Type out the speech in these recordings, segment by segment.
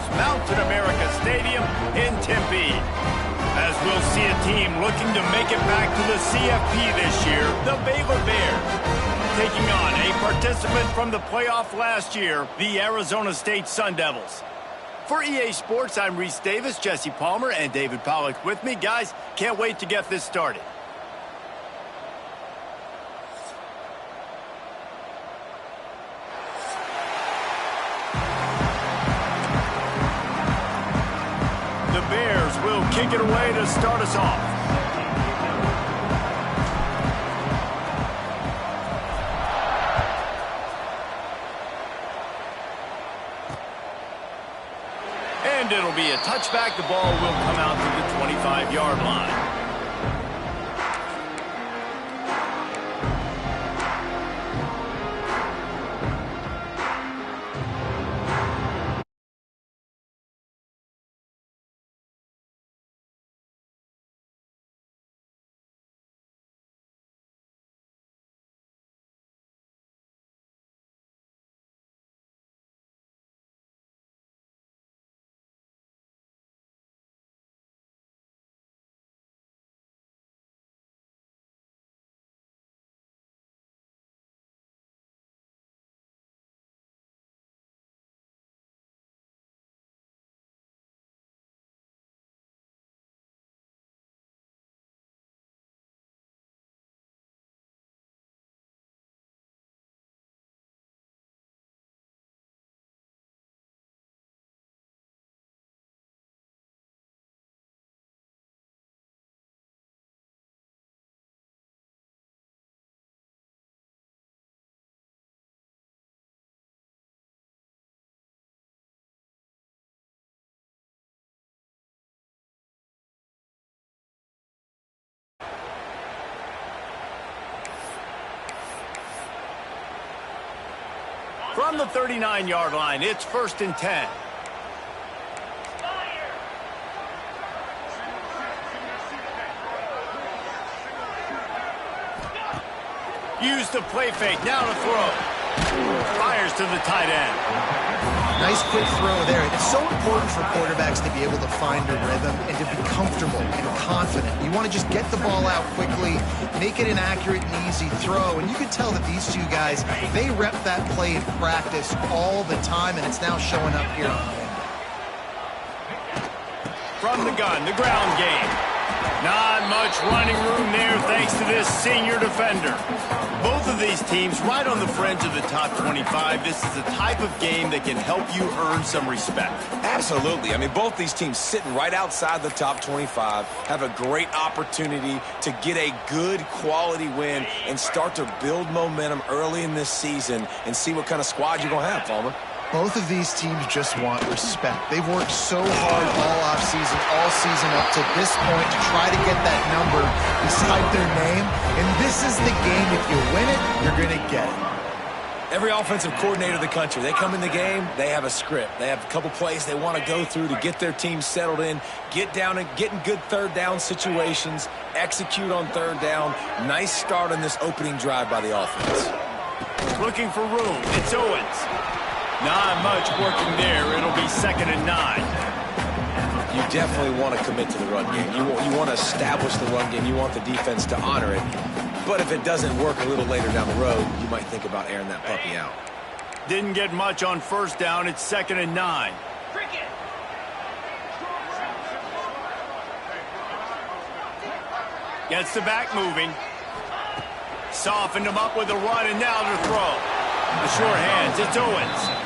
Eagles Mountain America Stadium in Tempe. As we'll see a team looking to make it back to the CFP this year, the Baylor Bears, taking on a participant from the playoff last year, the Arizona State Sun Devils. For EA Sports, I'm Reese Davis, Jesse Palmer, and David Pollack with me. Guys, can't wait to get this started. The Bears will kick it away to start us off. And it'll be a touchback. The ball will come out to the 25-yard line. From the 39-yard line, it's 1st and 10. Use the play fake, now to throw. Fires to the tight end. Nice quick throw there. It's so important for quarterbacks to be able to find a rhythm and to be comfortable and confident. You want to just get the ball out quickly, make it an accurate and easy throw. And you can tell that these two guys, they rep that play in practice all the time, and it's now showing up here on the end. From the gun, the ground game. Not much running room there thanks to this senior defender. Both of these teams right on the fringe of the top 25. This is the type of game that can help you earn some respect. Absolutely. I mean, both these teams sitting right outside the top 25 have a great opportunity to get a good quality win and start to build momentum early in this season and see what kind of squad you're going to have, Palmer. Both of these teams just want respect. They've worked so hard all offseason, all season up to this point to try to get that number beside their name. And this is the game. If you win it, you're going to get it. Every offensive coordinator in the country, they come in the game, they have a script. They have a couple plays they want to go through to get their team settled in, get down and get in good third down situations, execute on third down. Nice start on this opening drive by the offense. Looking for room. It's Owens. Not much working there. It'll be 2nd and 9. You definitely want to commit to the run game. You want to establish the run game. You want the defense to honor it. But if it doesn't work a little later down the road, you might think about airing that puppy out. Didn't get much on 1st down. It's 2nd and 9. Gets the back moving. Softened him up with a run, and now to throw. The short hands, it's Owens.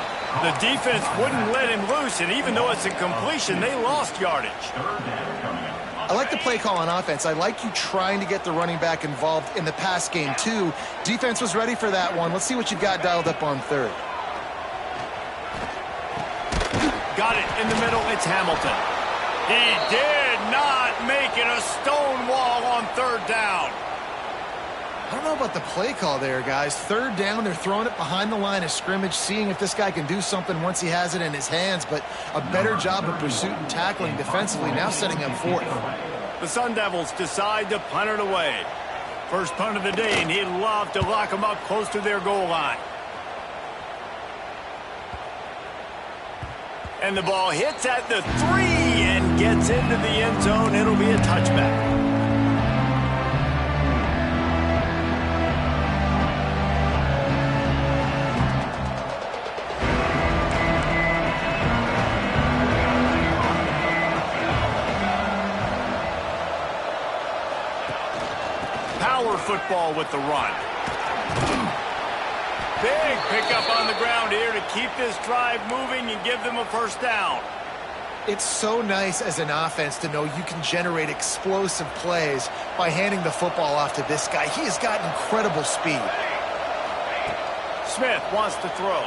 The defense wouldn't let him loose, and even though it's a completion, they lost yardage. I like the play call on offense. I like you trying to get the running back involved in the pass game, too. Defense was ready for that one. Let's see what you've got dialed up on 3rd. Got it in the middle. It's Hamilton. He did not make it a stone wall on 3rd down. I don't know about the play call there, guys. 3rd down, they're throwing it behind the line of scrimmage, seeing if this guy can do something once he has it in his hands, but a better job of pursuit and tackling defensively, now setting up 4th. The Sun Devils decide to punt it away. First punt of the day, and he'd love to lock them up close to their goal line. And the ball hits at the 3 and gets into the end zone. It'll be a touchback. Power football with the run. Big pickup on the ground here to keep this drive moving and give them a first down. It's so nice as an offense to know you can generate explosive plays by handing the football off to this guy. He has got incredible speed. Smith wants to throw.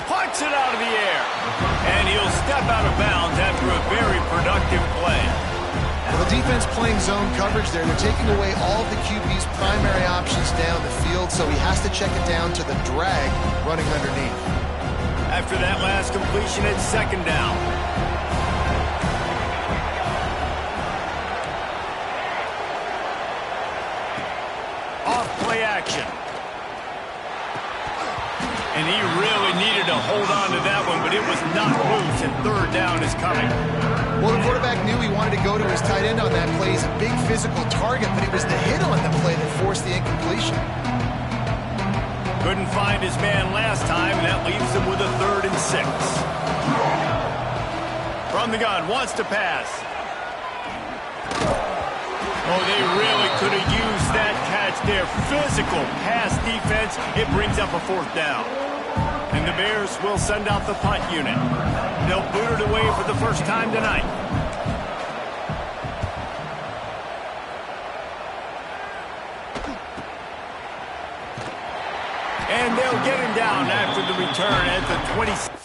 Puts it out of the air. And he'll step out of bounds after a very productive play. Well, the defense playing zone coverage there. They're taking away all of the QB's primary options down the field, so he has to check it down to the drag running underneath. After that last completion, it's second down. Off play action. And he really needed to hold on to that one, but it was not loose, and third down is coming. Well, the quarterback knew he wanted to go to his tight end on that play. He's a big physical target, but it was the hit on the play that forced the incompletion. Couldn't find his man last time, and that leaves him with a 3rd and 6. From the gun, wants to pass. Oh, they really could have used that catch there. Physical pass defense. It brings up a 4th down. And the Bears will send out the punt unit. They'll boot it away for the first time tonight. And they'll get him down after the return at the 26.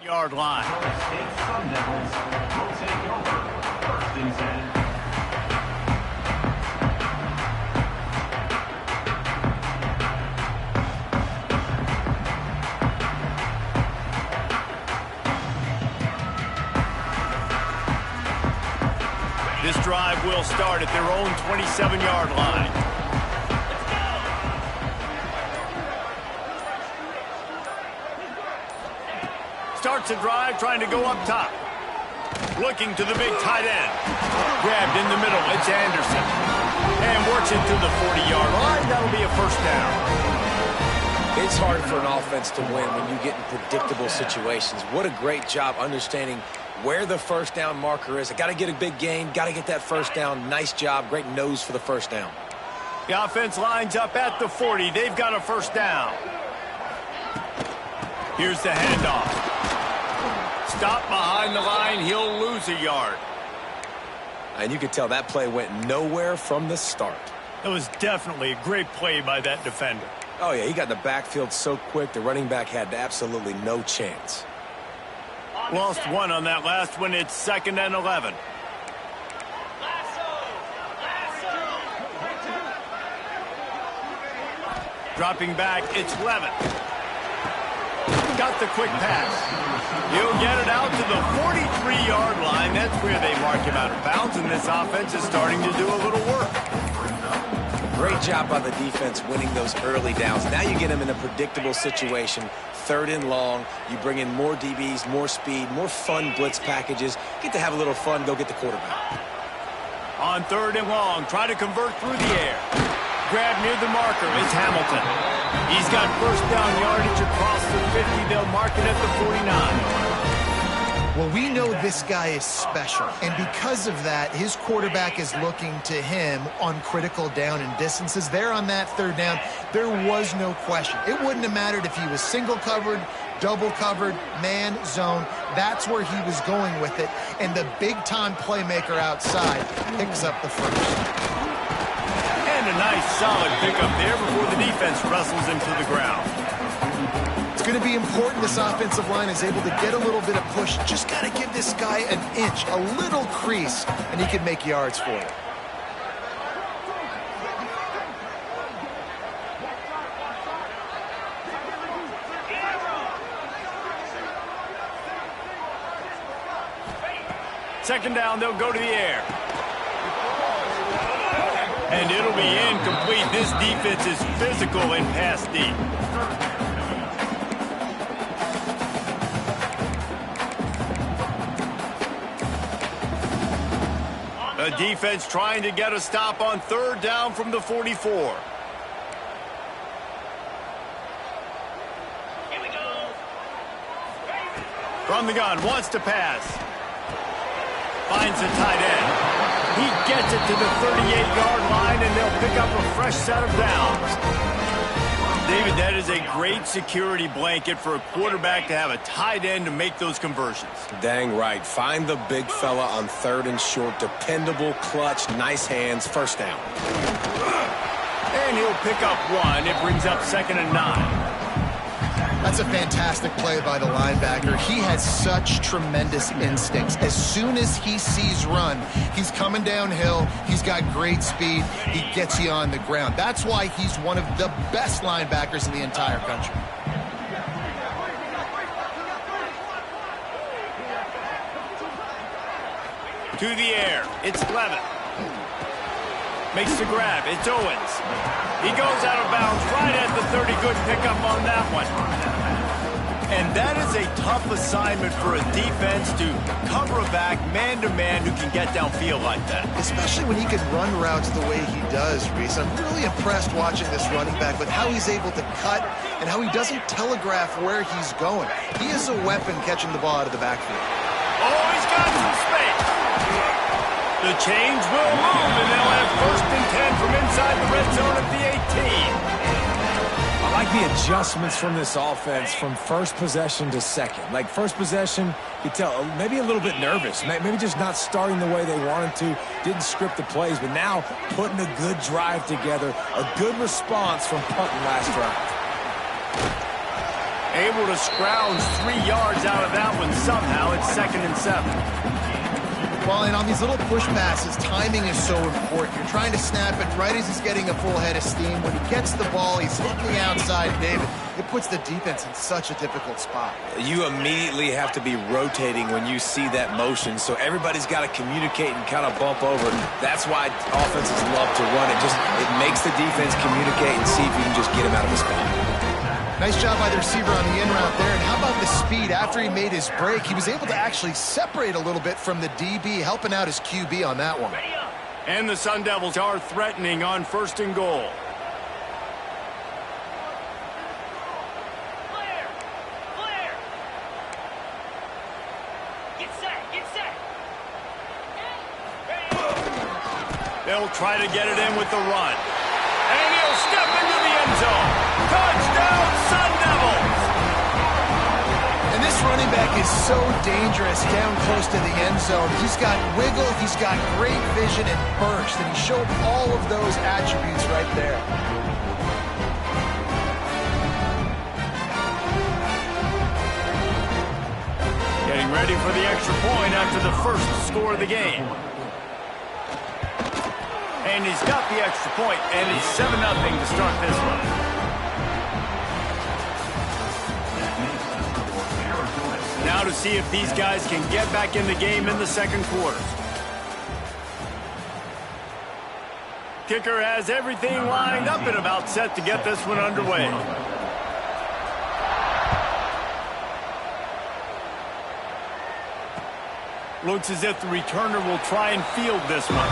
Yard line. This drive will start at their own 27-yard line. Starts a drive, trying to go up top. Looking to the big tight end. Grabbed in the middle, it's Anderson. And works it to the 40-yard line. That'll be a first down. It's hard for an offense to win when you get in predictable situations. What a great job understanding where the first down marker is. I got to get a big gain, got to get that first down. Nice job, great nose for the first down. The offense lines up at the 40. They've got a first down. Here's the handoff. Stop behind the line, he'll lose a yard. And you could tell that play went nowhere from the start. It was definitely a great play by that defender. Oh, yeah, he got in the backfield so quick, the running back had absolutely no chance. Lost one on that last one. It's 2nd and 11. Dropping back, it's Levitt. Got the quick pass. He'll get it out to the 43-yard line. That's where they mark him out of bounds, and this offense is starting to do a little work. Great job by the defense winning those early downs. Now you get them in a predictable situation. 3rd and long. You bring in more DBs, more speed, more fun blitz packages. Get to have a little fun, go get the quarterback. On 3rd and long, try to convert through the air. Grab near the marker is Hamilton. He's got first down yardage across the 50. They'll mark it at the 49. Well, we know this guy is special, and because of that, his quarterback is looking to him on critical down and distances. There on that 3rd down, there was no question. It wouldn't have mattered if he was single covered, double covered, man, zone. That's where he was going with it, and the big-time playmaker outside picks up the first. And a nice solid pickup there before the defense wrestles him to the ground. It's going to be important this offensive line is able to get a little bit of push. Just got to give this guy an inch, a little crease, and he can make yards for it. Second down, they'll go to the air. And it'll be incomplete. This defense is physical in pass deep. The defense trying to get a stop on third down from the 44. Here we go. From the gun, wants to pass. Finds the tight end. He gets it to the 38-yard line, and they'll pick up a fresh set of downs. David, that is a great security blanket for a quarterback to have a tight end to make those conversions. Dang right. Find the big fella on third and short. Dependable, clutch, nice hands, first down. And he'll pick up one. It brings up 2nd and 9. That's a fantastic play by the linebacker. He has such tremendous instincts. As soon as he sees run, he's coming downhill. He's got great speed. He gets you on the ground. That's why he's one of the best linebackers in the entire country. To the air. It's Levitt. Makes the grab. It's Owens. He goes out of bounds right at the 30. Good pickup on that one. And that is a tough assignment for a defense to cover a back man-to-man who can get downfield like that. Especially when he can run routes the way he does, Reese. I'm really impressed watching this running back with how he's able to cut and how he doesn't telegraph where he's going. He is a weapon catching the ball out of the backfield. Oh, he's got some space. The change will move, and they'll have 1st and 10 from inside the red zone at the 18. I like the adjustments from this offense from first possession to second. Like first possession, you tell maybe a little bit nervous, maybe just not starting the way they wanted to, didn't script the plays, but now putting a good drive together, a good response from punting last drive. Able to scrounge 3 yards out of that one somehow. It's 2nd and 7. Well, and on these little push passes, timing is so important. You're trying to snap it right as he's getting a full head of steam. When he gets the ball, he's hitting the outside, David. It puts the defense in such a difficult spot. You immediately have to be rotating when you see that motion, so everybody's got to communicate and kind of bump over. That's why offenses love to run it. It makes the defense communicate and see if you can just get him out of the spot. Nice job by the receiver on the in route there. And how about the speed after he made his break? He was able to actually separate a little bit from the DB, helping out his QB on that one. And the Sun Devils are threatening on 1st and goal. Clear! Clear! Get set! Get set! They'll try to get it in with the run. And he'll step into the end zone. Touchdown, Sun Devils! And this running back is so dangerous down close to the end zone. He's got wiggle, he's got great vision and burst, and he showed all of those attributes right there. Getting ready for the extra point after the first score of the game. And he's got the extra point, and it's 7-0 to start this one. Now to see if these guys can get back in the game in the second quarter. Kicker has everything lined up and about set to get this one underway. Looks as if the returner will try and field this one.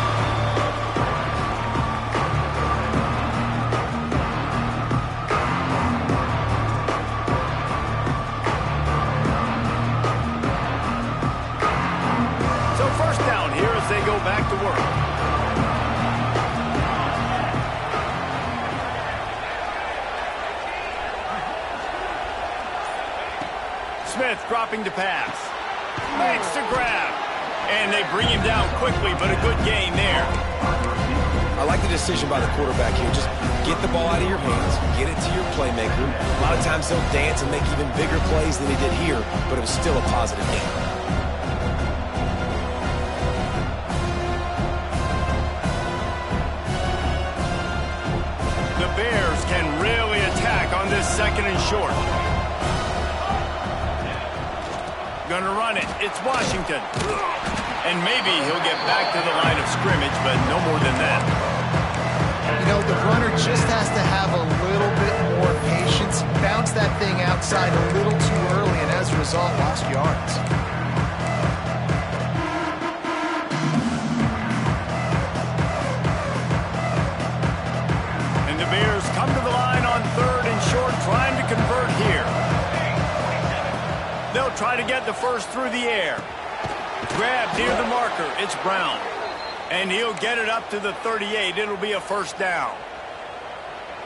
They go back to work. Smith dropping to pass. Makes the grab. And they bring him down quickly, but a good gain there. I like the decision by the quarterback here. Just get the ball out of your hands, get it to your playmaker. A lot of times he'll dance and make even bigger plays than he did here, but it was still a positive game. The Bears can really attack on this 2nd and short. Gonna run it. It's Washington. And maybe he'll get back to the line of scrimmage, but no more than that. You know, the runner just has to have a little bit more patience, bounce that thing outside a little too early, and as a result, lost yards. And the Bears come to the line on 3rd and short, trying to convert here. They'll try to get the first through the air. Grab near the marker. It's Brown. And he'll get it up to the 38. It'll be a 1st down.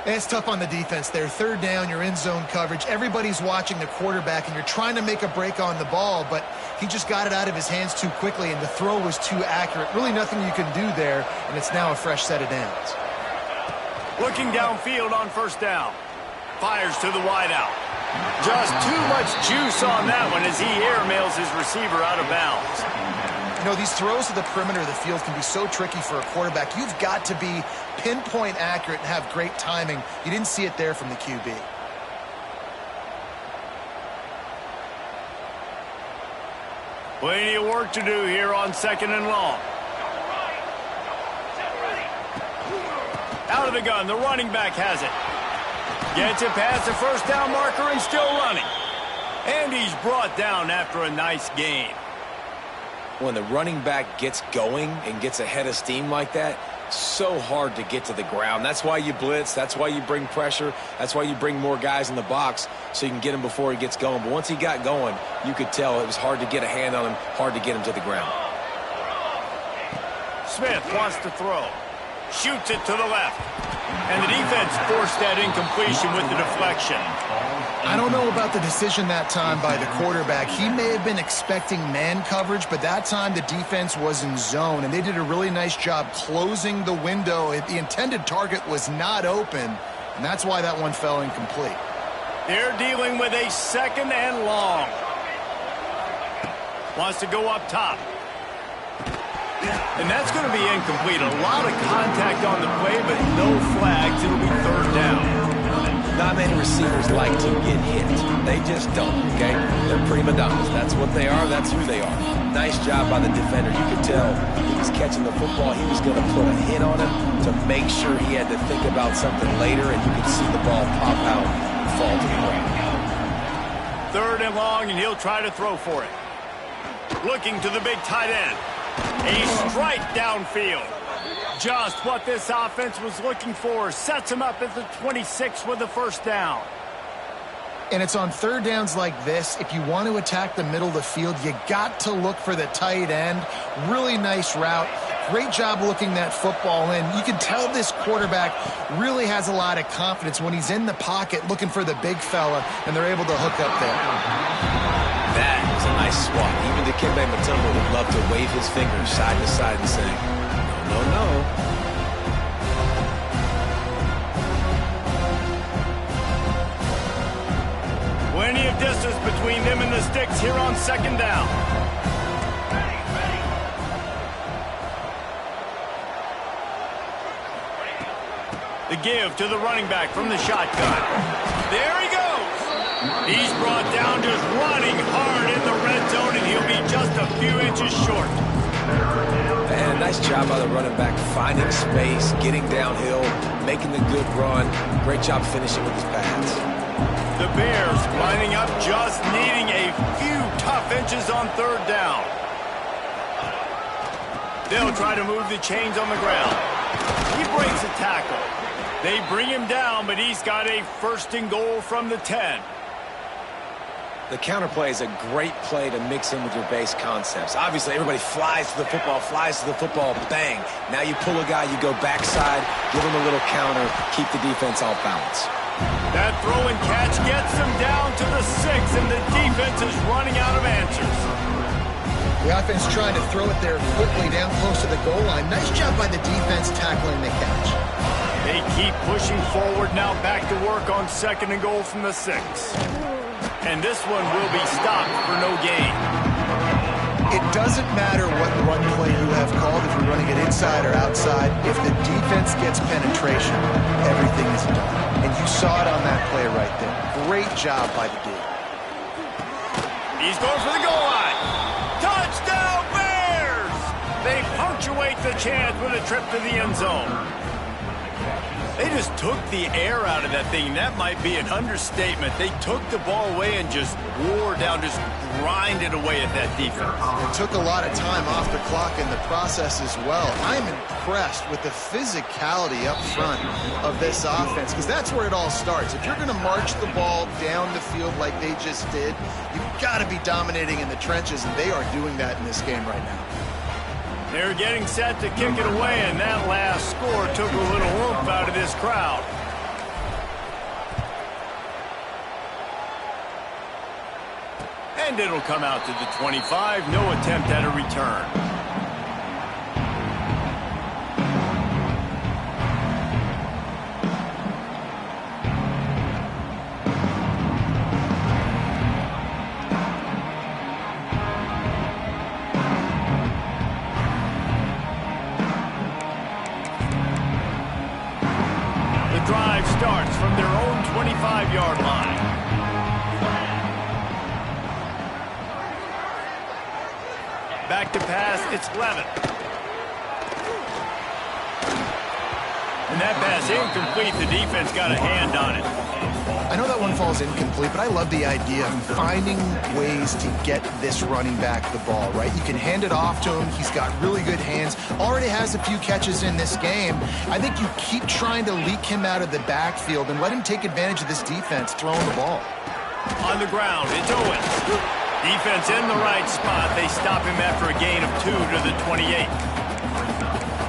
It's tough on the defense there. 3rd down, you're in zone coverage. Everybody's watching the quarterback, and you're trying to make a break on the ball, but he just got it out of his hands too quickly, and the throw was too accurate. Really nothing you can do there, and it's now a fresh set of downs. Looking downfield on 1st down. Fires to the wideout. Just too much juice on that one as he airmails his receiver out of bounds. You know, these throws to the perimeter of the field can be so tricky for a quarterback. You've got to be pinpoint accurate and have great timing. You didn't see it there from the QB. Plenty of work to do here on 2nd and long. Out of the gun, the running back has it. Gets it past the 1st down marker and still running. And he's brought down after a nice gain. When the running back gets going and gets ahead of steam like that, so hard to get to the ground. That's why you blitz. That's why you bring pressure. That's why you bring more guys in the box so you can get him before he gets going. But once he got going, you could tell it was hard to get a hand on him, hard to get him to the ground. Smith wants to throw. Shoots it to the left. And the defense forced that incompletion with the deflection. I don't know about the decision that time by the quarterback. He may have been expecting man coverage, but that time the defense was in zone, and they did a really nice job closing the window. The intended target was not open, and that's why that one fell incomplete. They're dealing with a 2nd and long. Wants to go up top. And that's going to be incomplete. A lot of contact on the play, but no flags. It'll be 3rd down. Not many receivers like to get hit. They just don't, okay? They're prima donnas. That's what they are. That's who they are. Nice job by the defender. You could tell he was catching the football. He was going to put a hit on him to make sure he had to think about something later, and you could see the ball pop out and fall to the ground. 3rd and long, and he'll try to throw for it. Looking to the big tight end. A strike downfield. Just what this offense was looking for. Sets him up at the 26 with the 1st down. And it's on 3rd downs like this. If you want to attack the middle of the field, you got to look for the tight end. Really nice route. Great job looking that football in. You can tell this quarterback really has a lot of confidence when he's in the pocket looking for the big fella, and they're able to hook up there. That was a nice swat. Even Dikembe Mutombo would love to wave his fingers side to side and say, no, no, no. Plenty of distance between them and the sticks here on 2nd down. The give to the running back from the shotgun. There he goes. He's brought down just running hard in the red zone, and he'll be just a few inches short. And nice job by the running back, finding space, getting downhill, making the good run. Great job finishing with his pads. The Bears lining up, just needing a few tough inches on 3rd down. They'll try to move the chains on the ground. He breaks a tackle. They bring him down, but he's got a 1st and goal from the 10. The counter play is a great play to mix in with your base concepts. Obviously, everybody flies to the football, bang. Now you pull a guy, you go backside, give him a little counter, keep the defense off balance. That throw and catch gets them down to the 6, and the defense is running out of answers. The offense trying to throw it there quickly down close to the goal line. Nice job by the defense tackling the catch. They keep pushing forward now, back to work on 2nd and goal from the 6. And this one will be stopped for no gain. It doesn't matter what run play you have called, if you're running it inside or outside. If the defense gets penetration, everything is done. And you saw it on that play right there. Great job by the D. He's going for the goal line. Touchdown, Bears! They punctuate the chance with a trip to the end zone. They just took the air out of that thing. That might be an understatement. They took the ball away and just wore down, just grinded away at that defense. It took a lot of time off the clock in the process as well. I'm impressed with the physicality up front of this offense, because that's where it all starts. If you're going to march the ball down the field like they just did, you've got to be dominating in the trenches, and they are doing that in this game right now. They're getting set to kick it away, and that last score took a little oomph out of this crowd. And it'll come out to the 25. No attempt at a return. Drive starts from their own 25-yard line. Back to pass, it's Levin. And that pass incomplete. The defense got a hand on it. I know that one falls incomplete, but I love the idea of finding ways to get this running back the ball, right? You can hand it off to him. He's got really good hands. Already has a few catches in this game. I think you keep trying to leak him out of the backfield and let him take advantage of this defense throwing the ball. On the ground, it's Owens. Defense in the right spot. They stop him after a gain of 2 to the 28.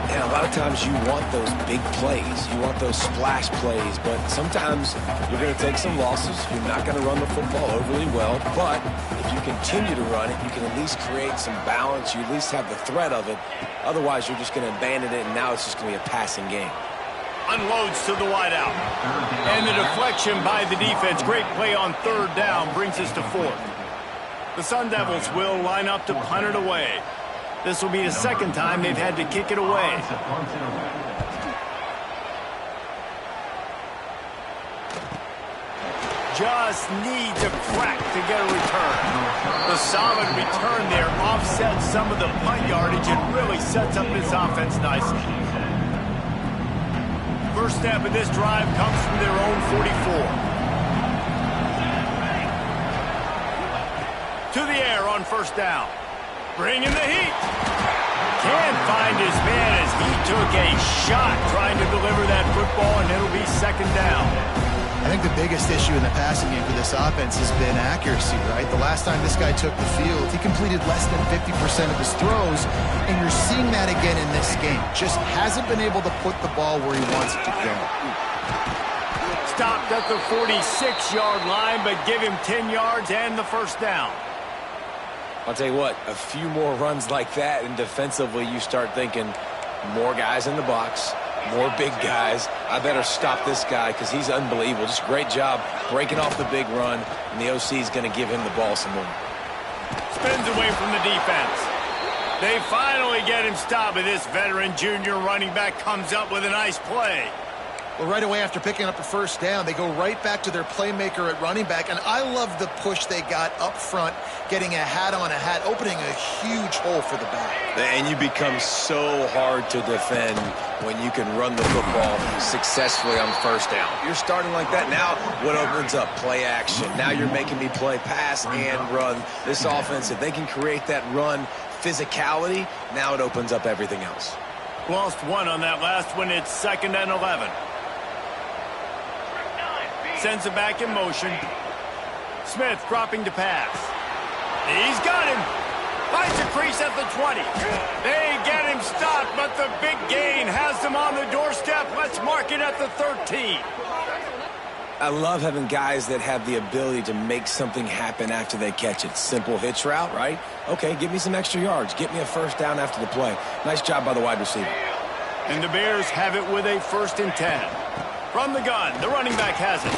And a lot of times you want those big plays. You want those splash plays. But sometimes you're going to take some losses. You're not going to run the football overly well. But if you continue to run it, you can at least create some balance. You at least have the threat of it. Otherwise, you're just going to abandon it, and now it's just going to be a passing game. Unloads to the wideout. And the deflection by the defense. Great play on 3rd down brings us to 4th. The Sun Devils will line up to punt it away. This will be the 2nd time they've had to kick it away. Just needs a crack to get a return. The solid return there offsets some of the punt yardage and really sets up this offense nicely. First step of this drive comes from their own 44. To the air on 1st down. Bringing the heat. Can't find his man as he took a shot trying to deliver that football, and it'll be 2nd down. I think the biggest issue in the passing game for this offense has been accuracy, right? The last time this guy took the field, he completed less than 50% of his throws, and you're seeing that again in this game. Just hasn't been able to put the ball where he wants it to go. Stopped at the 46-yard line, but give him 10 yards and the 1st down. I'll tell you what, a few more runs like that, and defensively you start thinking more guys in the box, more big guys. I better stop this guy because he's unbelievable. Just great job breaking off the big run, and the OC is going to give him the ball some more. Spins away from the defense. They finally get him stopped, but this veteran junior running back comes up with a nice play. Well, right away after picking up a 1st down, they go right back to their playmaker at running back, and I love the push they got up front, getting a hat on a hat, opening a huge hole for the back. And you become so hard to defend when you can run the football successfully on 1st down. You're starting like that. Now what opens up? Play action. Now you're making me play pass and run. This offense, if they can create that run physicality, now it opens up everything else. Lost 1 on that last one. It's 2nd and 11. Sends it back in motion. Smith dropping to pass. He's got him. Finds a crease at the 20. They get him stopped, but the big gain has them on the doorstep. Let's mark it at the 13. I love having guys that have the ability to make something happen after they catch it. Simple hitch route, right? Okay, give me some extra yards. Get me a first down after the play. Nice job by the wide receiver. And the Bears have it with a 1st and 10. From the gun, the running back has it.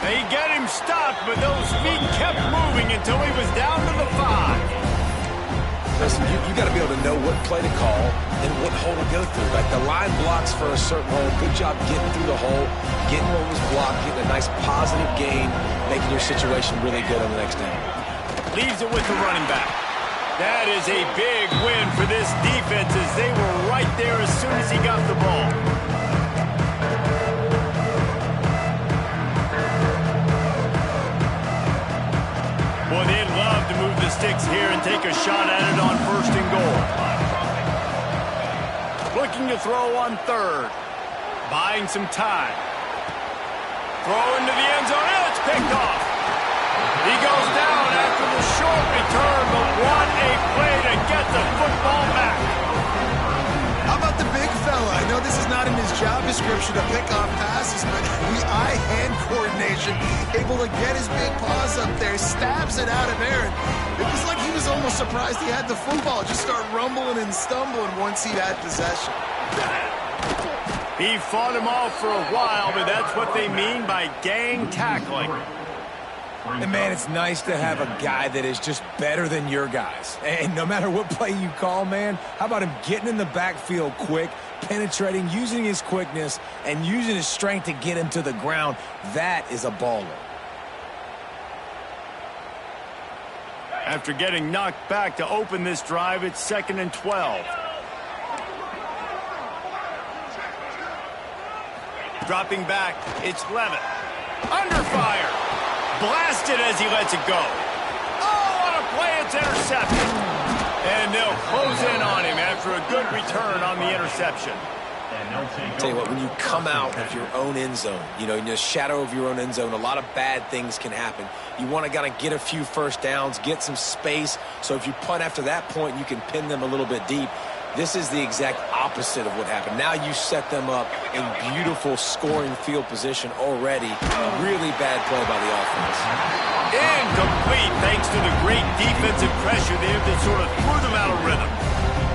They get him stopped, but those feet kept moving until he was down to the 5. Listen, you got to be able to know what play to call and what hole to go through. Like the line blocks for a certain hole. Good job getting through the hole, getting what was blocked, getting a nice positive gain, making your situation really good on the next down. Leaves it with the running back. That is a big win for this defense as they were right there as soon as he got the ball. Boy, they'd love to move the sticks here and take a shot at it on 1st and goal. Looking to throw on 3rd. Buying some time. Throw into the end zone. And it's picked off. He goes down after the short return, but what a play to get the football back. How about the big fella? I know this is not in his job description to pick off passes, but the eye-hand coordination, able to get his big paws up there, stabs it out of there. It was like he was almost surprised he had the football. Just start rumbling and stumbling once he had possession. He fought him off for a while, but that's what they mean by gang tackling. And, man, it's nice to have a guy that is just better than your guys. And no matter what play you call, man, how about him getting in the backfield quick, penetrating, using his quickness, and using his strength to get him to the ground? That is a baller. After getting knocked back to open this drive, it's 2nd and 12. Dropping back, it's Levitt. Under fire. Blasted as he lets it go. Oh, what a play, it's intercepted. And they'll close in on him after a good return on the interception. Tell you what, when you come out of your own end zone, in the shadow of your own end zone, a lot of bad things can happen. You want to get a few first downs, get some space, so if you punt after that point, you can pin them a little bit deep. This is the exact opposite of what happened. Now you set them up in beautiful scoring field position already. Really bad play by the offense. Incomplete thanks to the great defensive pressure there that sort of threw them out of rhythm.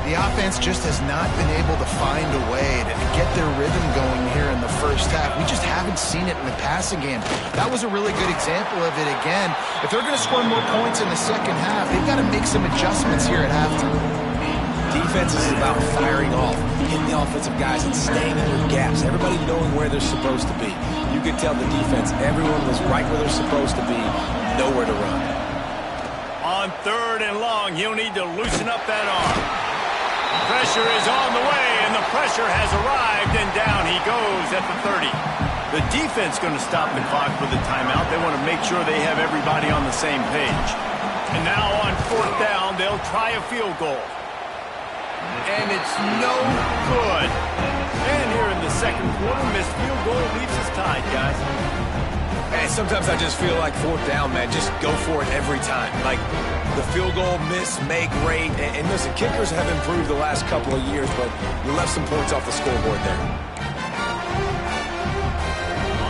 The offense just has not been able to find a way to get their rhythm going here in the first half. We just haven't seen it in the passing game. That was a really good example of it again. If they're going to score more points in the second half, they've got to make some adjustments here at halftime. Defense is about firing off, hitting the offensive guys and staying in your gaps. Everybody knowing where they're supposed to be. You could tell the defense, everyone was right where they're supposed to be, nowhere to run. On 3rd and long, he'll need to loosen up that arm. Pressure is on the way, and the pressure has arrived, and down he goes at the 30. The defense going to stop the clock with a timeout. They want to make sure they have everybody on the same page. And now on 4th down, they'll try a field goal. And it's no good. And here in the second quarter, missed field goal leaves us tied, guys. And sometimes I just feel like 4th down, man, just go for it every time. Like the field goal miss, make, rate. And listen, kickers have improved the last couple of years, but you left some points off the scoreboard there.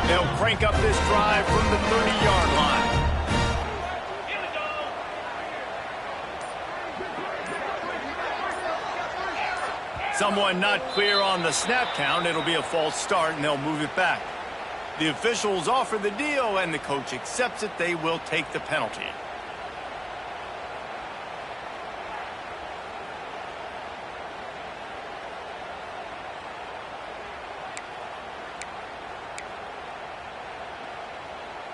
They'll crank up this drive from the 30-yard line. Someone not clear on the snap count. It'll be a false start, and they'll move it back. The officials offer the deal, and the coach accepts it. They will take the penalty.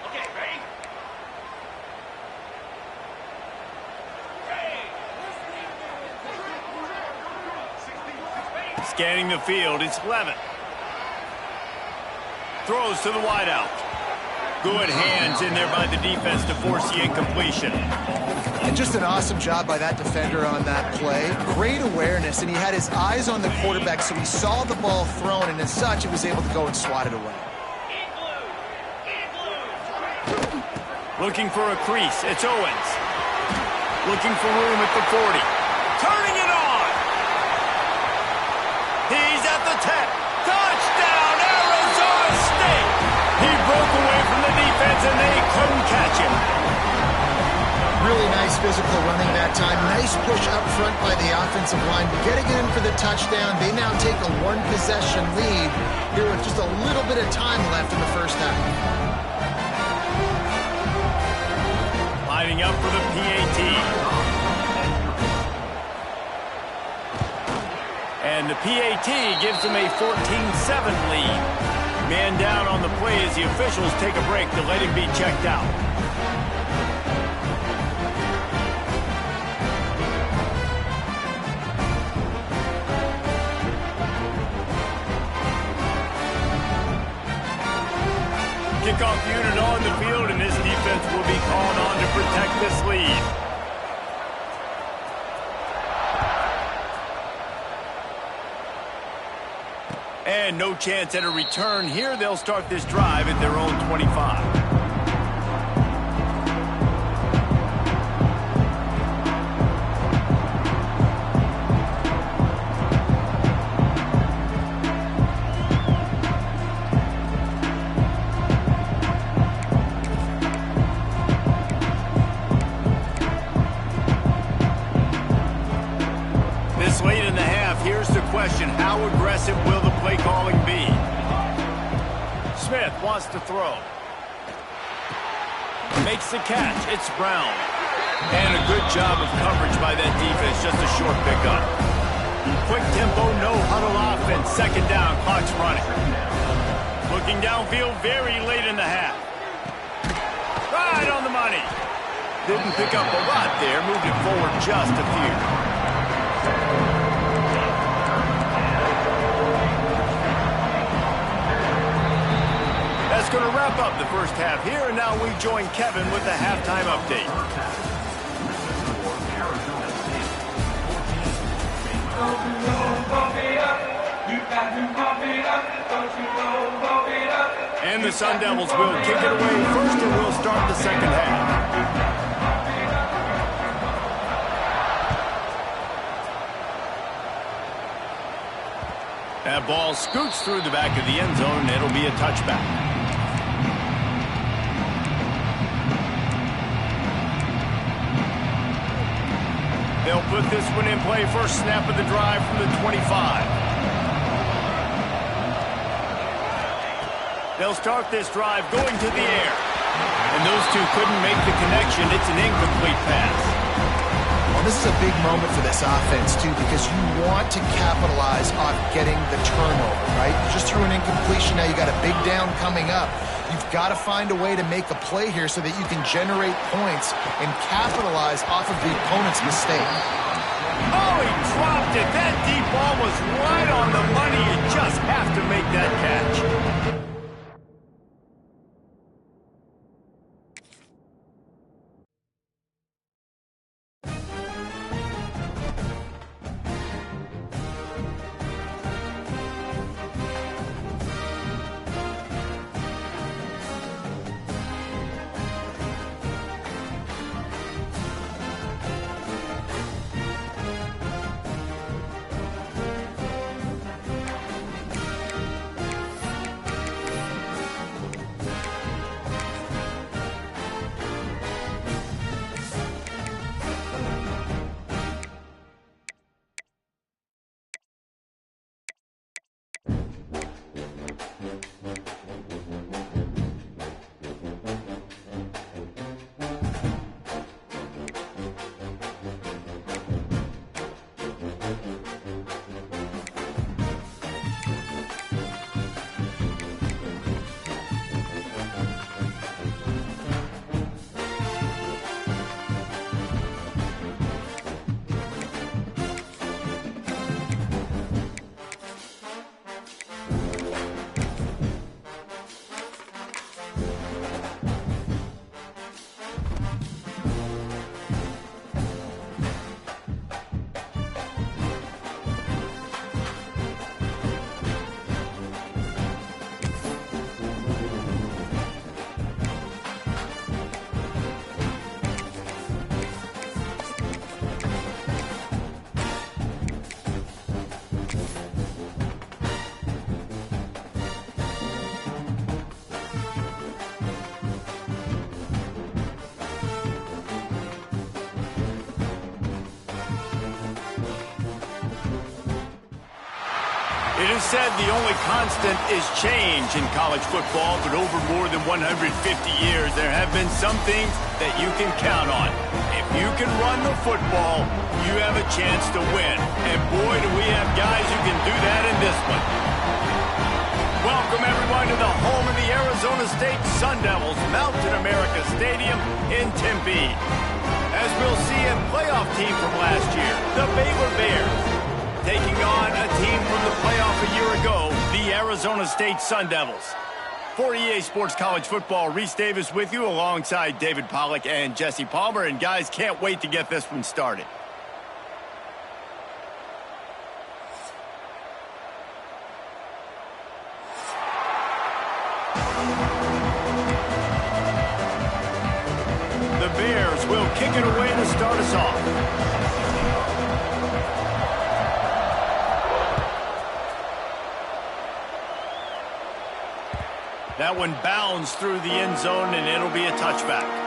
Okay, ready? Scanning the field, it's Levitt. Throws to the wideout. Good hands in there by the defense to force the incompletion. And just an awesome job by that defender on that play. Great awareness, and he had his eyes on the quarterback, so he saw the ball thrown, and as such, he was able to go and swat it away. Looking for a crease, it's Owens. Looking for room at the 40. Turning it on! He's at the 10. Touchdown, Arizona State! He broke away Really nice physical running that time. Nice push up front by the offensive line. Getting in for the touchdown. They now take a one-possession lead here with just a little bit of time left in the first half. Lining up for the PAT. And the PAT gives them a 14-7 lead. Man down on the play as the officials take a break to let him be checked out. Kickoff unit on the field, and this defense will be called on to protect this lead. And no chance at a return here. They'll start this drive at their own 25. Late in the half, here's the question: how aggressive will the play calling be? Smith wants to throw. Makes the catch. It's Brown. And a good job of coverage by that defense. Just a short pickup. Quick tempo, no huddle offense. Second down, clock's running. Looking downfield very late in the half. Right on the money. Didn't pick up a lot there. Moved it forward just a few. That's going to wrap up the first half here, and now we join Kevin with the halftime update. And the Sun Devils will kick it away first, and we'll start the second half. That ball scoots through the back of the end zone, and it'll be a touchback. They'll put this one in play. First snap of the drive from the 25. They'll start this drive going to the air. And those two couldn't make the connection. It's an incomplete pass. Well, this is a big moment for this offense, too, because you want to capitalize on getting the turnover, right? You just threw an incompletion. Now you got a big down coming up. You've got to find a way to make a play here so that you can generate points and capitalize off of the opponent's mistake. Oh, he dropped it. That deep ball was right on the money. You just have to make that catch. It is said the only constant is change in college football, but over more than 150 years, there have been some things that you can count on. If you can run the football, you have a chance to win. And boy, do we have guys who can do that in this one. Welcome, everyone, to the home of the Arizona State Sun Devils, Mountain America Stadium in Tempe. As we'll see a playoff team from last year, the Baylor Bears, taking on a team from the playoff a year ago, the Arizona State Sun Devils. For EA Sports College Football, Reese Davis with you alongside David Pollack and Jesse Palmer. And guys, can't wait to get this one started. The Bears will kick it away to start us off. That one bounds through the end zone, and it'll be a touchback.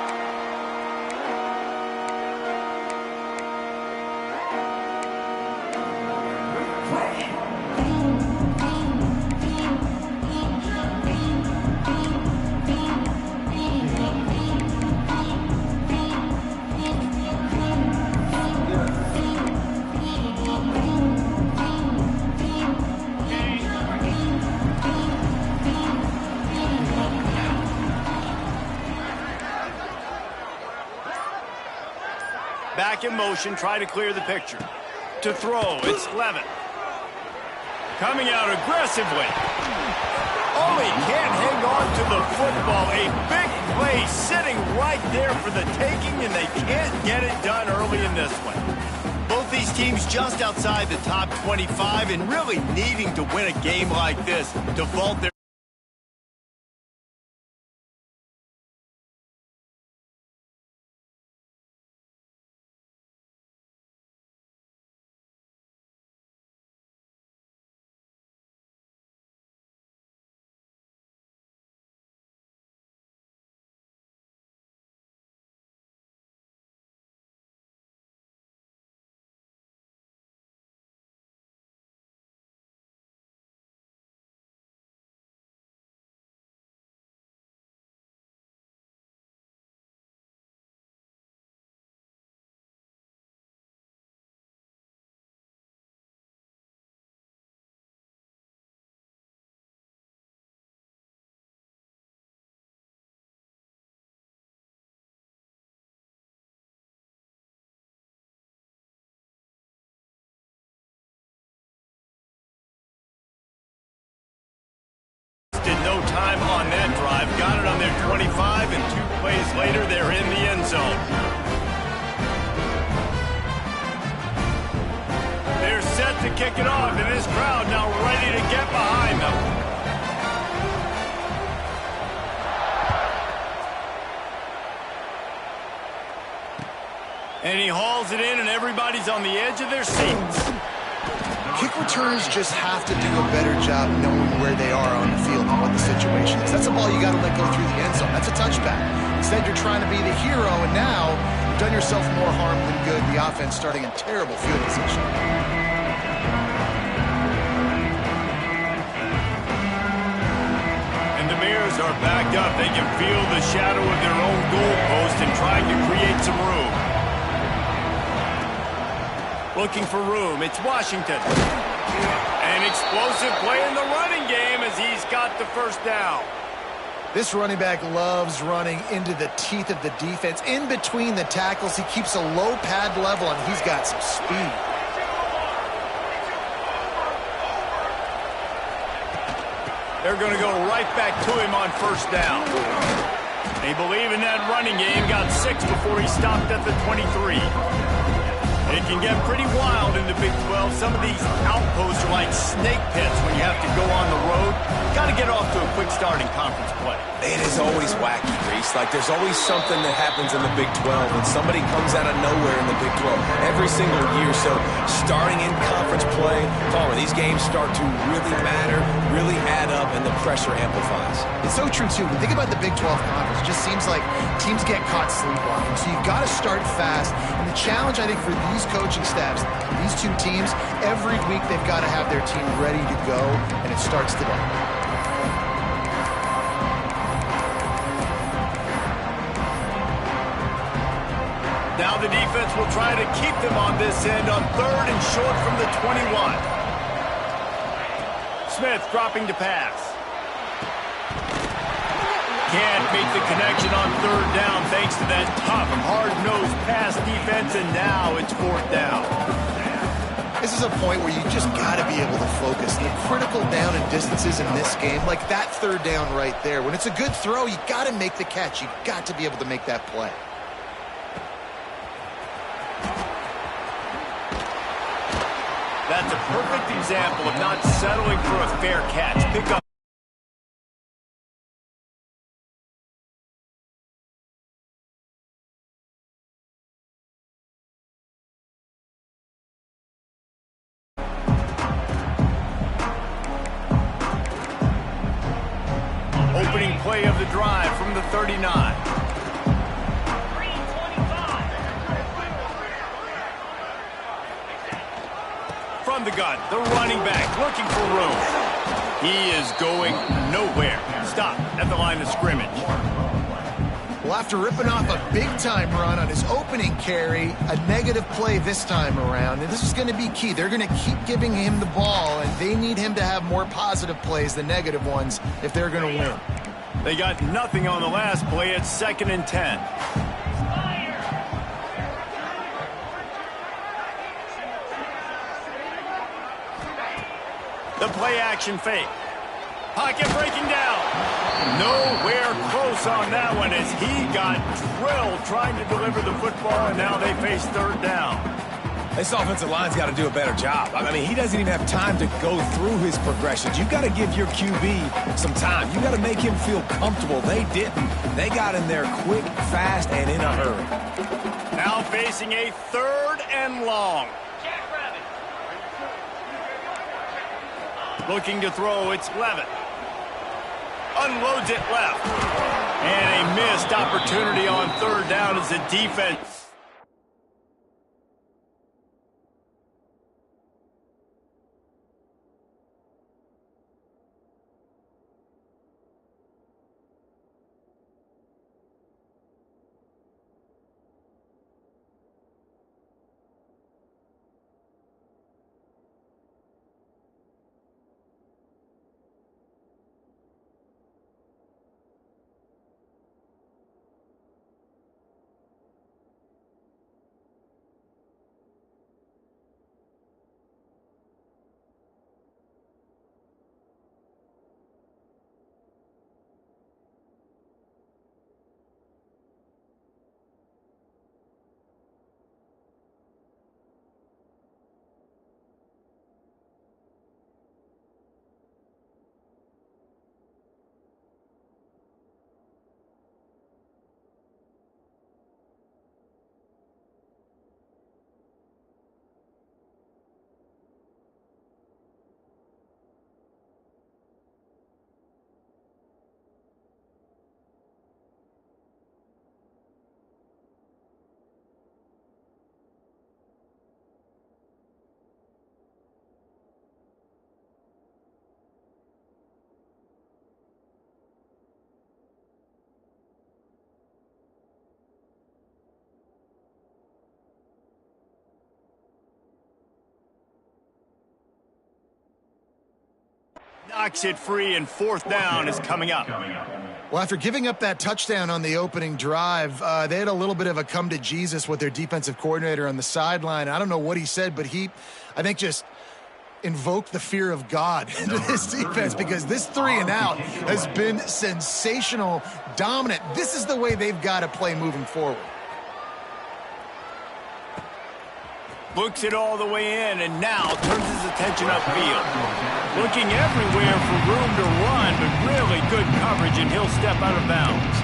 Back in motion, try to clear the picture. To throw, it's Levin. Coming out aggressively. Oh, he can't hang on to the football. A big play sitting right there for the taking, and they can't get it done early in this one. Both these teams just outside the top 25 and really needing to win a game like this to vault their... No time on that drive. Got it on their 25, and 2 plays later, they're in the end zone. They're set to kick it off, and this crowd now ready to get behind them. And he hauls it in, and everybody's on the edge of their seats. Kick returners just have to do a better job knowing where they are on the field and what the situation is. That's a ball you got to let go through the end zone. That's a touchback. Instead, you're trying to be the hero, and now you've done yourself more harm than good. The offense starting in terrible field position. And the Bears are backed up. They can feel the shadow of their own goalpost and trying to create some room. Looking for room, it's Washington. An explosive play in the running game as he's got the first down. This running back loves running into the teeth of the defense. In between the tackles, he keeps a low pad level, and he's got some speed. They're going to go right back to him on first down. They believe in that running game, got 6 before he stopped at the 23. It can get pretty wild in the Big 12. Some of these outposts are like snake pits when you have to go on the road. got to get off to a quick start in conference play. It is always wacky, Reese. Like, there's always something that happens in the Big 12, and somebody comes out of nowhere in the Big 12 every single year. So starting in conference play, Palmer, these games start to really matter, really add up, and the pressure amplifies. It's so true, too. When you think about the Big 12 conference, it just seems like teams get caught sleepwalking. So you've got to start fast. And the challenge, I think, for these coaching staffs, these two teams, every week they've got to have their team ready to go, and it starts today. Now the defense will try to keep them on this end on 3rd and short from the 21. Smith dropping to pass. Can't make the connection on 3rd down thanks to that tough, hard-nosed pass defense, and now it's 4th down. This is a point where you just got to be able to focus. The critical down and distances in this game, like that 3rd down right there. When it's a good throw, you got to make the catch. You got to be able to make that play. That's a perfect example of not settling for a fair catch. Pick up. Opening play of the drive from the 39. From the gun, the running back looking for room. He is going nowhere. Stop at the line of scrimmage. Well, after ripping off a big-time run on his opening carry, a negative play this time around, and this is going to be key. They're going to keep giving him the ball, and they need him to have more positive plays than negative ones if they're going to win. They got nothing on the last play. It's 2nd and 10. The play-action fake. Pocket breaking down. Nowhere close on that one as he got drilled trying to deliver the football, and now they face 3rd down. This offensive line's got to do a better job. I mean, he doesn't even have time to go through his progressions. You've got to give your QB some time. You've got to make him feel comfortable. They didn't. They got in there quick, fast, and in a hurry. Now facing a 3rd and long. Looking to throw, it's Levitt. Unloads it left. And a missed opportunity on 3rd down as the defense. Knocks it free, and 4th down is coming up. Well, after giving up that touchdown on the opening drive, they had a little bit of a come to Jesus with their defensive coordinator on the sideline. I don't know what he said, but he, I think, just invoked the fear of God into this defense because this 3 and out has been sensational, dominant. This is the way they've got to play moving forward. Looks it all the way in, and now turns his attention upfield. Looking everywhere for room to run, but really good coverage, and he'll step out of bounds.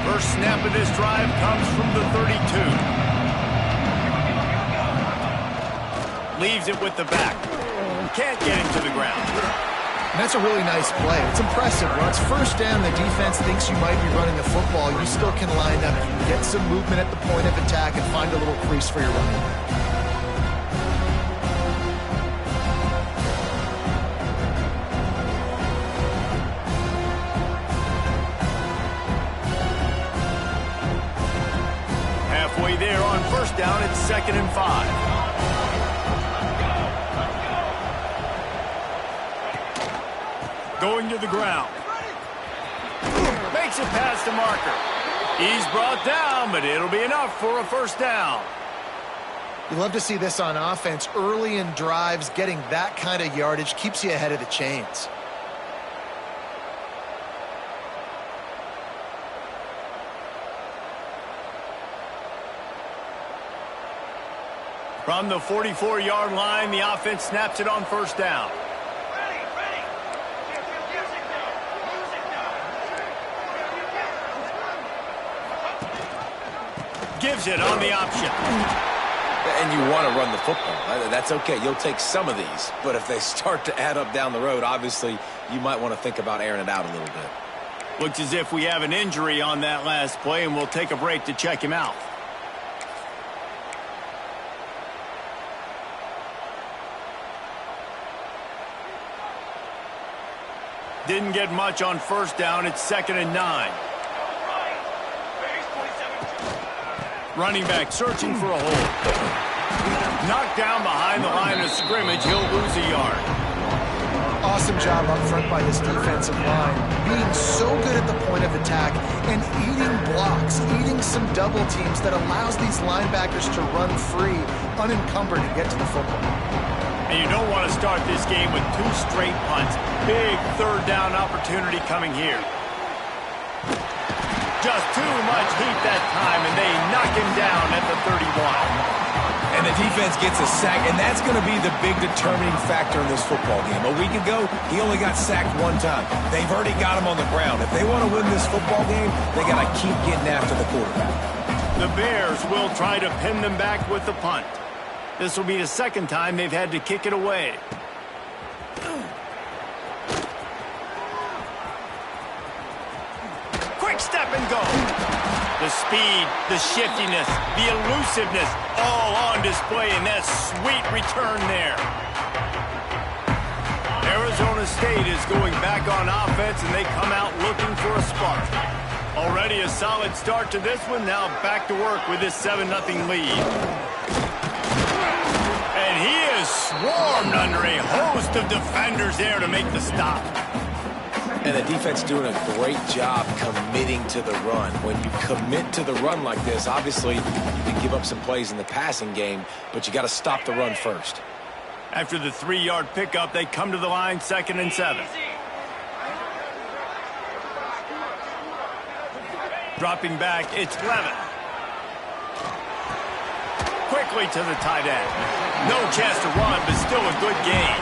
First snap of this drive comes from the 32. Leaves it with the back. Can't get him to the ground. And that's a really nice play. It's impressive. When it's first down, the defense thinks you might be running the football. You still can line up. You can get some movement at the point of attack and find a little crease for your running back. Halfway there on first down, it's 2nd and 5. Going to the ground. Makes it past the marker. He's brought down, but it'll be enough for a first down. You love to see this on offense. Early in drives, getting that kind of yardage keeps you ahead of the chains. From the 44-yard line, the offense snaps it on first down. Gives it on the option. And you want to run the football. That's okay. You'll take some of these. But if they start to add up down the road, obviously, you might want to think about airing it out a little bit. Looks as if we have an injury on that last play, and we'll take a break to check him out. Didn't get much on first down. It's 2nd and 9. Running back searching for a hole. Knocked down behind the line of scrimmage. He'll lose a yard. Awesome job up front by this defensive line. Being so good at the point of attack and eating blocks, eating some double teams that allows these linebackers to run free, unencumbered, and get to the football. And you don't want to start this game with 2 straight punts. Big third down opportunity coming here. Just too much heat that time, and they knock him down at the 31. And the defense gets a sack, and that's going to be the big determining factor in this football game. A week ago, he only got sacked 1 time. They've already got him on the ground. If they want to win this football game, they got to keep getting after the quarterback. The Bears will try to pin them back with the punt. This will be the 2nd time they've had to kick it away. Step and go. The speed, the shiftiness, the elusiveness, all on display in that sweet return there. Arizona State is going back on offense, and they come out looking for a spark. Already a solid start to this one. Now back to work with this 7-0 lead. And he is swarmed under a host of defenders there to make the stop. And the defense doing a great job committing to the run. When you commit to the run like this, obviously you can give up some plays in the passing game, but you got to stop the run first. After the 3-yard pickup, they come to the line, 2nd and 7. Dropping back, it's Levin. Quickly to the tight end. No chance to run, but still a good gain.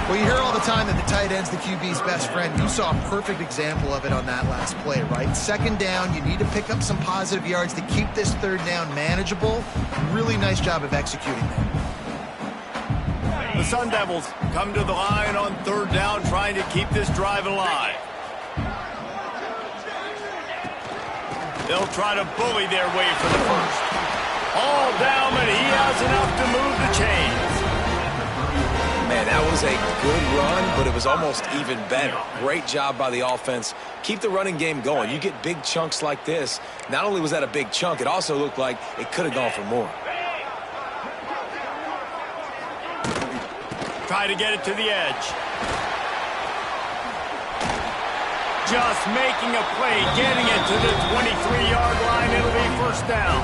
Well, you hear all the time that the tight end's the QB's best friend. You saw a perfect example of it on that last play, right? 2nd down, you need to pick up some positive yards to keep this 3rd down manageable. Really nice job of executing there. The Sun Devils come to the line on 3rd down, trying to keep this drive alive. They'll try to bully their way for the first. All down, but he has enough to move the chains. Man, that was a good run, but it was almost even better. Great job by the offense. Keep the running game going. You get big chunks like this. Not only was that a big chunk, it also looked like it could have gone for more. Try to get it to the edge. Just making a play, getting it to the 23-yard line. It'll be first down.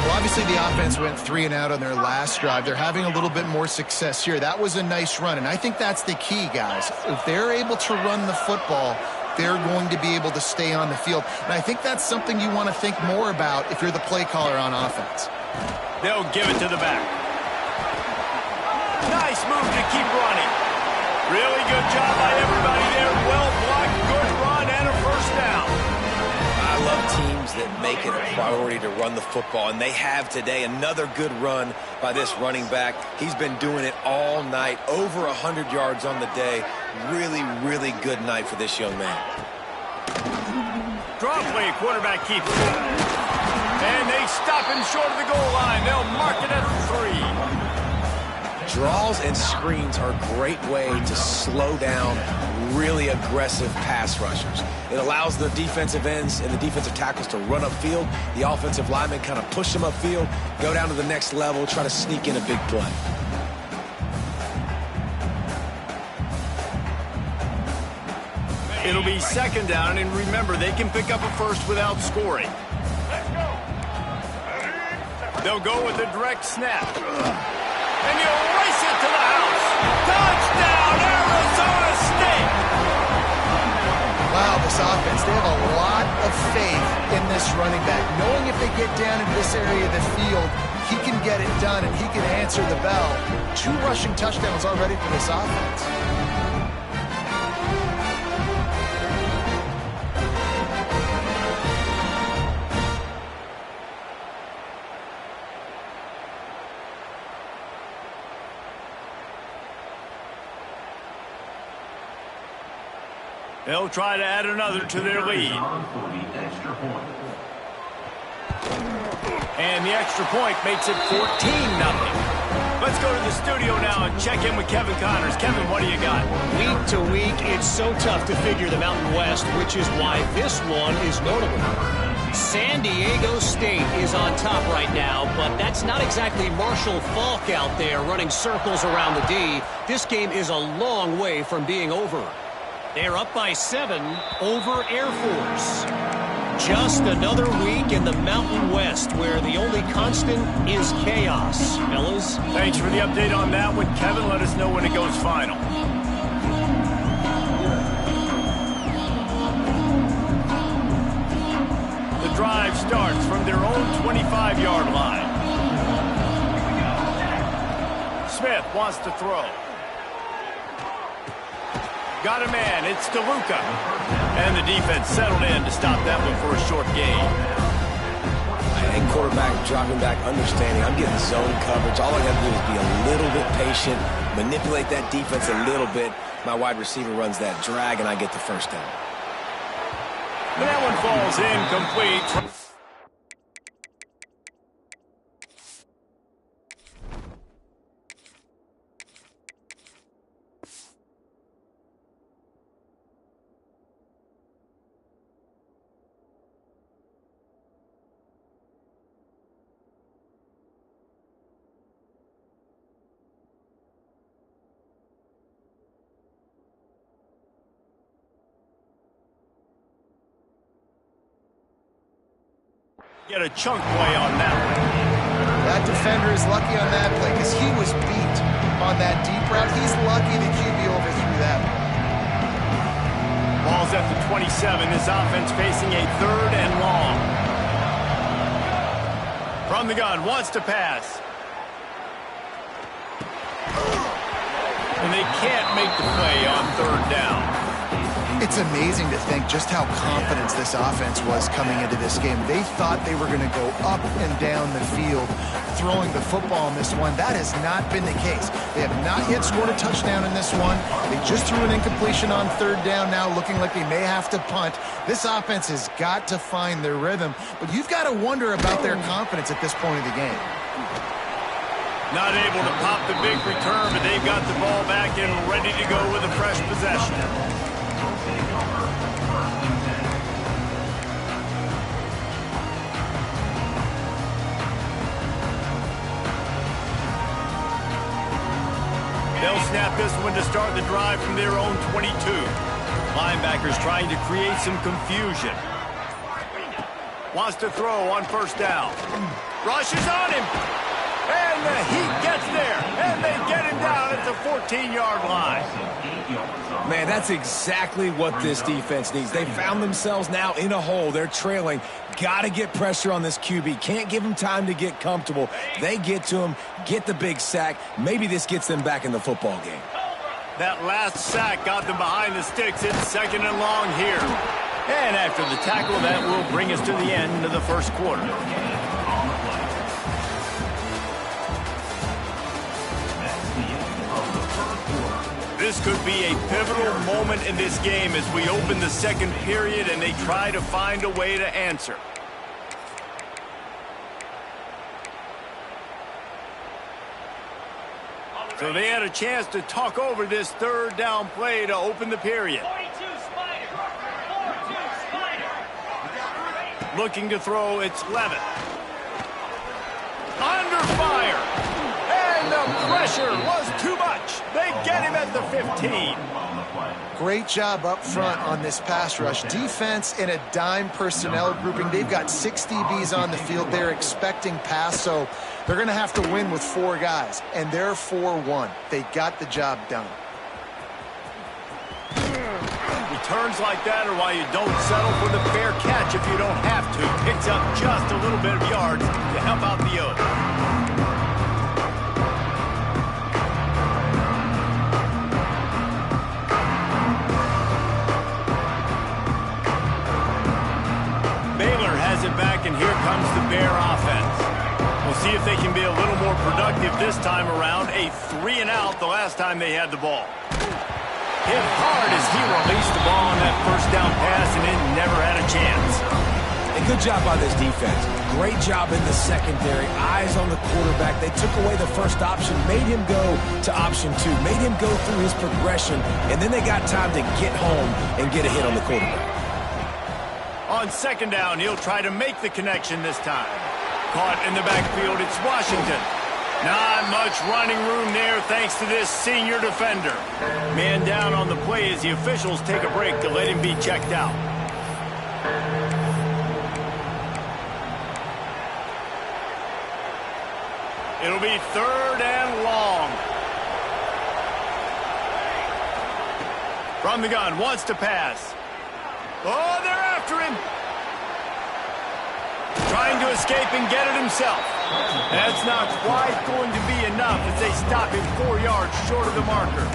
Well, obviously the offense went 3 and out on their last drive. They're having a little bit more success here. That was a nice run, and I think that's the key, guys. If they're able to run the football, they're going to be able to stay on the field. And I think that's something you want to think more about if you're the play caller on offense. They'll give it to the back. Nice move to keep running. Really good job by everybody there. Well blocked, good run, and a first down. I love teams that make it a priority to run the football, and they have today. Another good run by this running back. He's been doing it all night, over 100 yards on the day. Really, really good night for this young man. Draw play, quarterback keeps it. And they stop him short of the goal line. They'll mark it at 3. Draws and screens are a great way to slow down really aggressive pass rushers. It allows the defensive ends and the defensive tackles to run upfield. The offensive linemen kind of push them upfield, go down to the next level, try to sneak in a big play. It'll be second down, and remember, they can pick up a first without scoring. They'll go with a direct snap. And he'll race it to the house. Touchdown, Arizona State! Wow, this offense, they have a lot of faith in this running back. Knowing if they get down into this area of the field, he can get it done and he can answer the bell. 2 rushing touchdowns already for this offense. They'll try to add another to their lead. And the extra point makes it 14-0. Let's go to the studio now and check in with Kevin Connors. Kevin, what do you got? Week to week, it's so tough to figure the Mountain West, which is why this one is notable. San Diego State is on top right now, but that's not exactly Marshall Faulk out there running circles around the D. This game is a long way from being over. They're up by 7 over Air Force. Just another week in the Mountain West where the only constant is chaos. Fellas? Thanks for the update on that one, Kevin. Let us know when it goes final. The drive starts from their own 25-yard line. Smith wants to throw. Got a man, it's DeLuca. And the defense settled in to stop that one for a short gain. And quarterback dropping back, understanding I'm getting zone coverage. All I got to do is be a little bit patient, manipulate that defense a little bit. My wide receiver runs that drag, and I get the first down. And that one falls incomplete. Get a chunk play on that one. That defender is lucky on that play because he was beat on that deep route. He's lucky the QB overthrew that one. Ball's at the 27. This offense facing a 3rd and long. From the gun, wants to pass. And they can't make the play on 3rd down. It's amazing to think just how confident this offense was coming into this game. They thought they were going to go up and down the field throwing the football in this one. That has not been the case. They have not yet scored a touchdown in this one. They just threw an incompletion on 3rd down now, looking like they may have to punt. This offense has got to find their rhythm, but you've got to wonder about their confidence at this point of the game. Not able to pop the big return, but they've got the ball back and ready to go with a fresh possession. They'll snap this one to start the drive from their own 22. Linebackers trying to create some confusion. Wants to throw on first down. Rushes on him. And the Heat gets there. And they get him down at the 14-yard line. Man, that's exactly what this defense needs. They found themselves now in a hole. They're trailing. Got to get pressure on this QB. Can't give him time to get comfortable. They get to him, get the big sack. Maybe this gets them back in the football game. That last sack got them behind the sticks. It's 2nd and long here. And after the tackle, that will bring us to the end of the first quarter. This could be a pivotal moment in this game as we open the second period and they try to find a way to answer. So they had a chance to talk over this third down play to open the period. 42 Spider. 42 Spider. Looking to throw, it's Levitt. Under fire. And the pressure was too much. They get him at the 15. Great job up front on this pass rush. Defense in a dime personnel grouping. They've got 6 DBs on the field. They're expecting pass, so they're going to have to win with 4 guys. And they're 4-1. They got the job done. Returns like that are why you don't settle for the fair catch if you don't have to. Picks up just a little bit of yards to help out the O's. Baylor has it back, and here comes the Bear offense. We'll see if they can be a little more productive this time around. A 3-and-out the last time they had the ball. Hit hard as he released the ball on that first down pass, and it never had a chance. A good job by this defense. Great job in the secondary. Eyes on the quarterback. They took away the first option, made him go to option 2, made him go through his progression, and then they got time to get home and get a hit on the quarterback. On 2nd down, he'll try to make the connection this time. Caught in the backfield, it's Washington. Not much running room there thanks to this senior defender. Man down on the play as the officials take a break to let him be checked out. It'll be 3rd and long. From the gun, wants to pass. Oh, they're after him. Trying to escape and get it himself. That's not quite going to be enough as they stop him 4 yards short of the marker.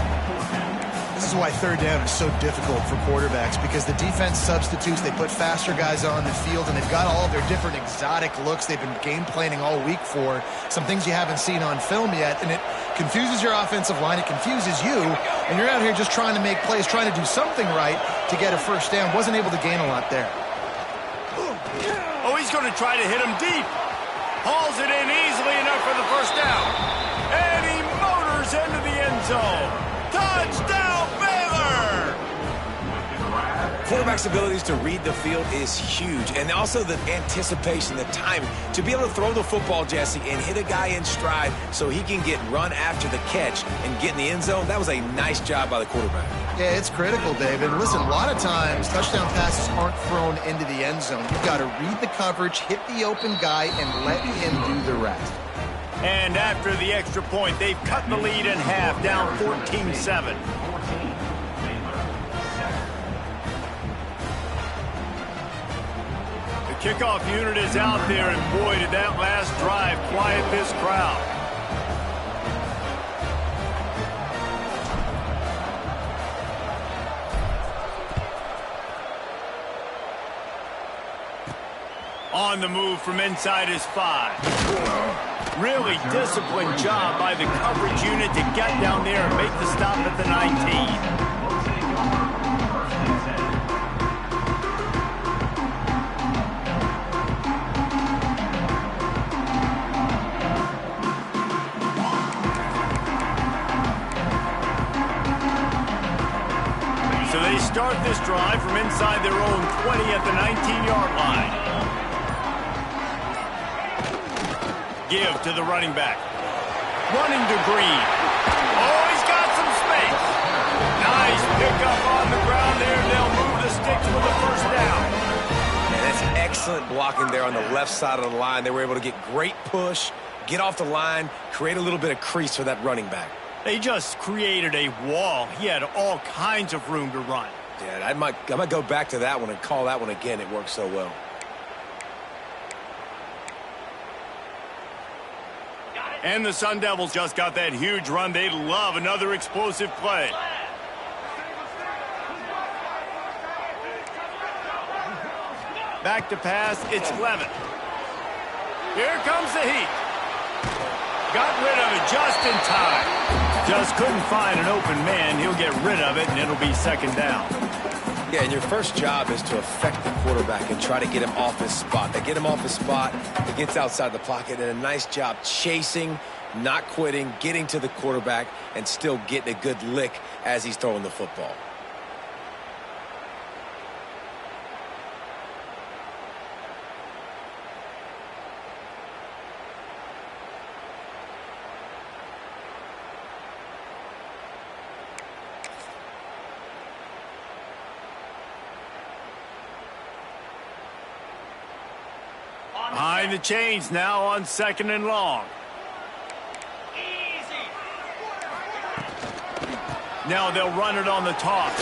This is why 3rd down is so difficult for quarterbacks, because the defense substitutes. They put faster guys on the field, and they've got all of their different exotic looks they've been game planning all week for. Some things you haven't seen on film yet, and it confuses your offensive line. It confuses you, and you're out here just trying to make plays, trying to do something right to get a first down. Wasn't able to gain a lot there. Oh, he's going to try to hit him deep. Hauls it in easily enough for the first down. And he motors into the end zone. Touchdown, Baylor! Quarterback's abilities to read the field is huge, and also the anticipation, the timing. To be able to throw the football, Jesse, and hit a guy in stride so he can get run after the catch and get in the end zone, that was a nice job by the quarterback. Yeah, it's critical, David. Listen, a lot of times touchdown passes aren't thrown into the end zone. You've got to read the coverage, hit the open guy, and let him do the rest. And after the extra point, they've cut the lead in half, down 14-7. The kickoff unit is out there, and boy, did that last drive quiet this crowd. On the move from inside his 5. Really disciplined job by the coverage unit to get down there and make the stop at the 19. So they start this drive from inside their own 20 at the 19-yard line. Give to the running back. Running to Green. Oh, he's got some space. Nice pickup on the ground there. They'll move the sticks for the first down. And that's excellent blocking there on the left side of the line. They were able to get great push, get off the line, create a little bit of crease for that running back. They just created a wall. He had all kinds of room to run. Yeah, I might go back to that one and call that one again. It worked so well. And the Sun Devils just got that huge run. They love another explosive play. Back to pass, it's Levitt. Here comes the heat. Got rid of it just in time. Just couldn't find an open man. He'll get rid of it, and it'll be second down. Yeah, and your first job is to affect the quarterback and try to get him off his spot. They get him off his spot, he gets outside the pocket, and a nice job chasing, not quitting, getting to the quarterback, and still getting a good lick as he's throwing the football. Behind the chains now on 2nd and long. Now they'll run it on the toss.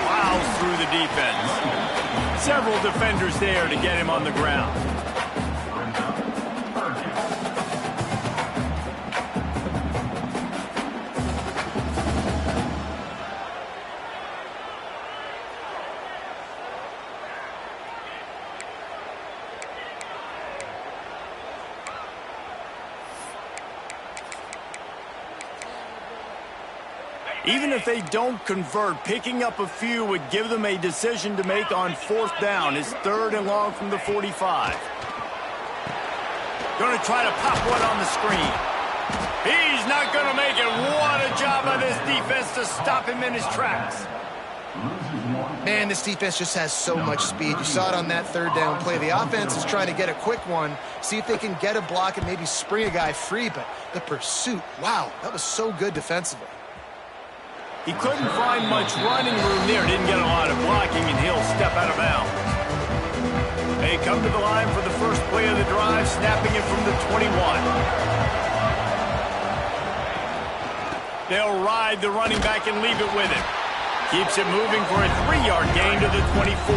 Plows through the defense. Several defenders there to get him on the ground. Even if they don't convert, picking up a few would give them a decision to make on 4th down. It's 3rd and long from the 45. Going to try to pop one on the screen. He's not going to make it. What a job by this defense to stop him in his tracks. Man, this defense just has so much speed. You saw it on that 3rd down play. The offense is trying to get a quick one, see if they can get a block and maybe spring a guy free, but the pursuit, wow, that was so good defensively. He couldn't find much running room there. Didn't get a lot of blocking, and he'll step out of bounds. They come to the line for the first play of the drive, snapping it from the 21. They'll ride the running back and leave it with him. Keeps it moving for a 3-yard gain to the 24.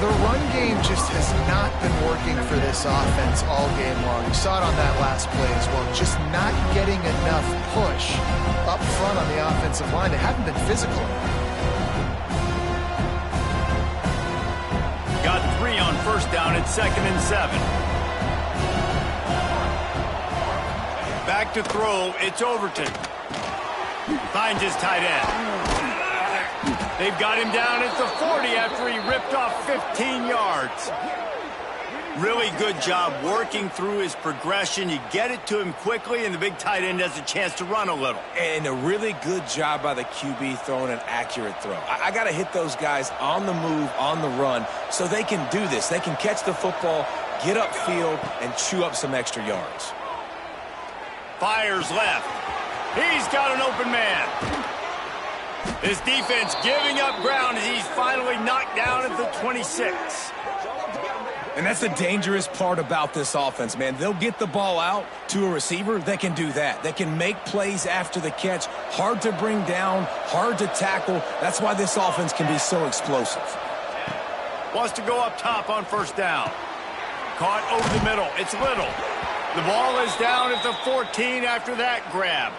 The run game just has not been working for this offense all game long. You saw it on that last play as well. Just not getting enough push up front on the offensive line. They haven't been physical. Got 3 on 1st down at 2nd and 7. Back to throw, it's Overton. Finds his tight end. They've got him down at the 40 after he ripped off 15 yards. Really good job working through his progression. You get it to him quickly, and the big tight end has a chance to run a little. And a really good job by the QB throwing an accurate throw. I got to hit those guys on the move, on the run, so they can do this. They can catch the football, get upfield, and chew up some extra yards. Fires left. He's got an open man. His defense giving up ground as he's finally knocked down at the 26. And that's the dangerous part about this offense, man. They'll get the ball out to a receiver. They can do that. They can make plays after the catch. Hard to bring down, hard to tackle. That's why this offense can be so explosive. Wants to go up top on 1st down. Caught over the middle. It's Little. The ball is down at the 14 after that grab.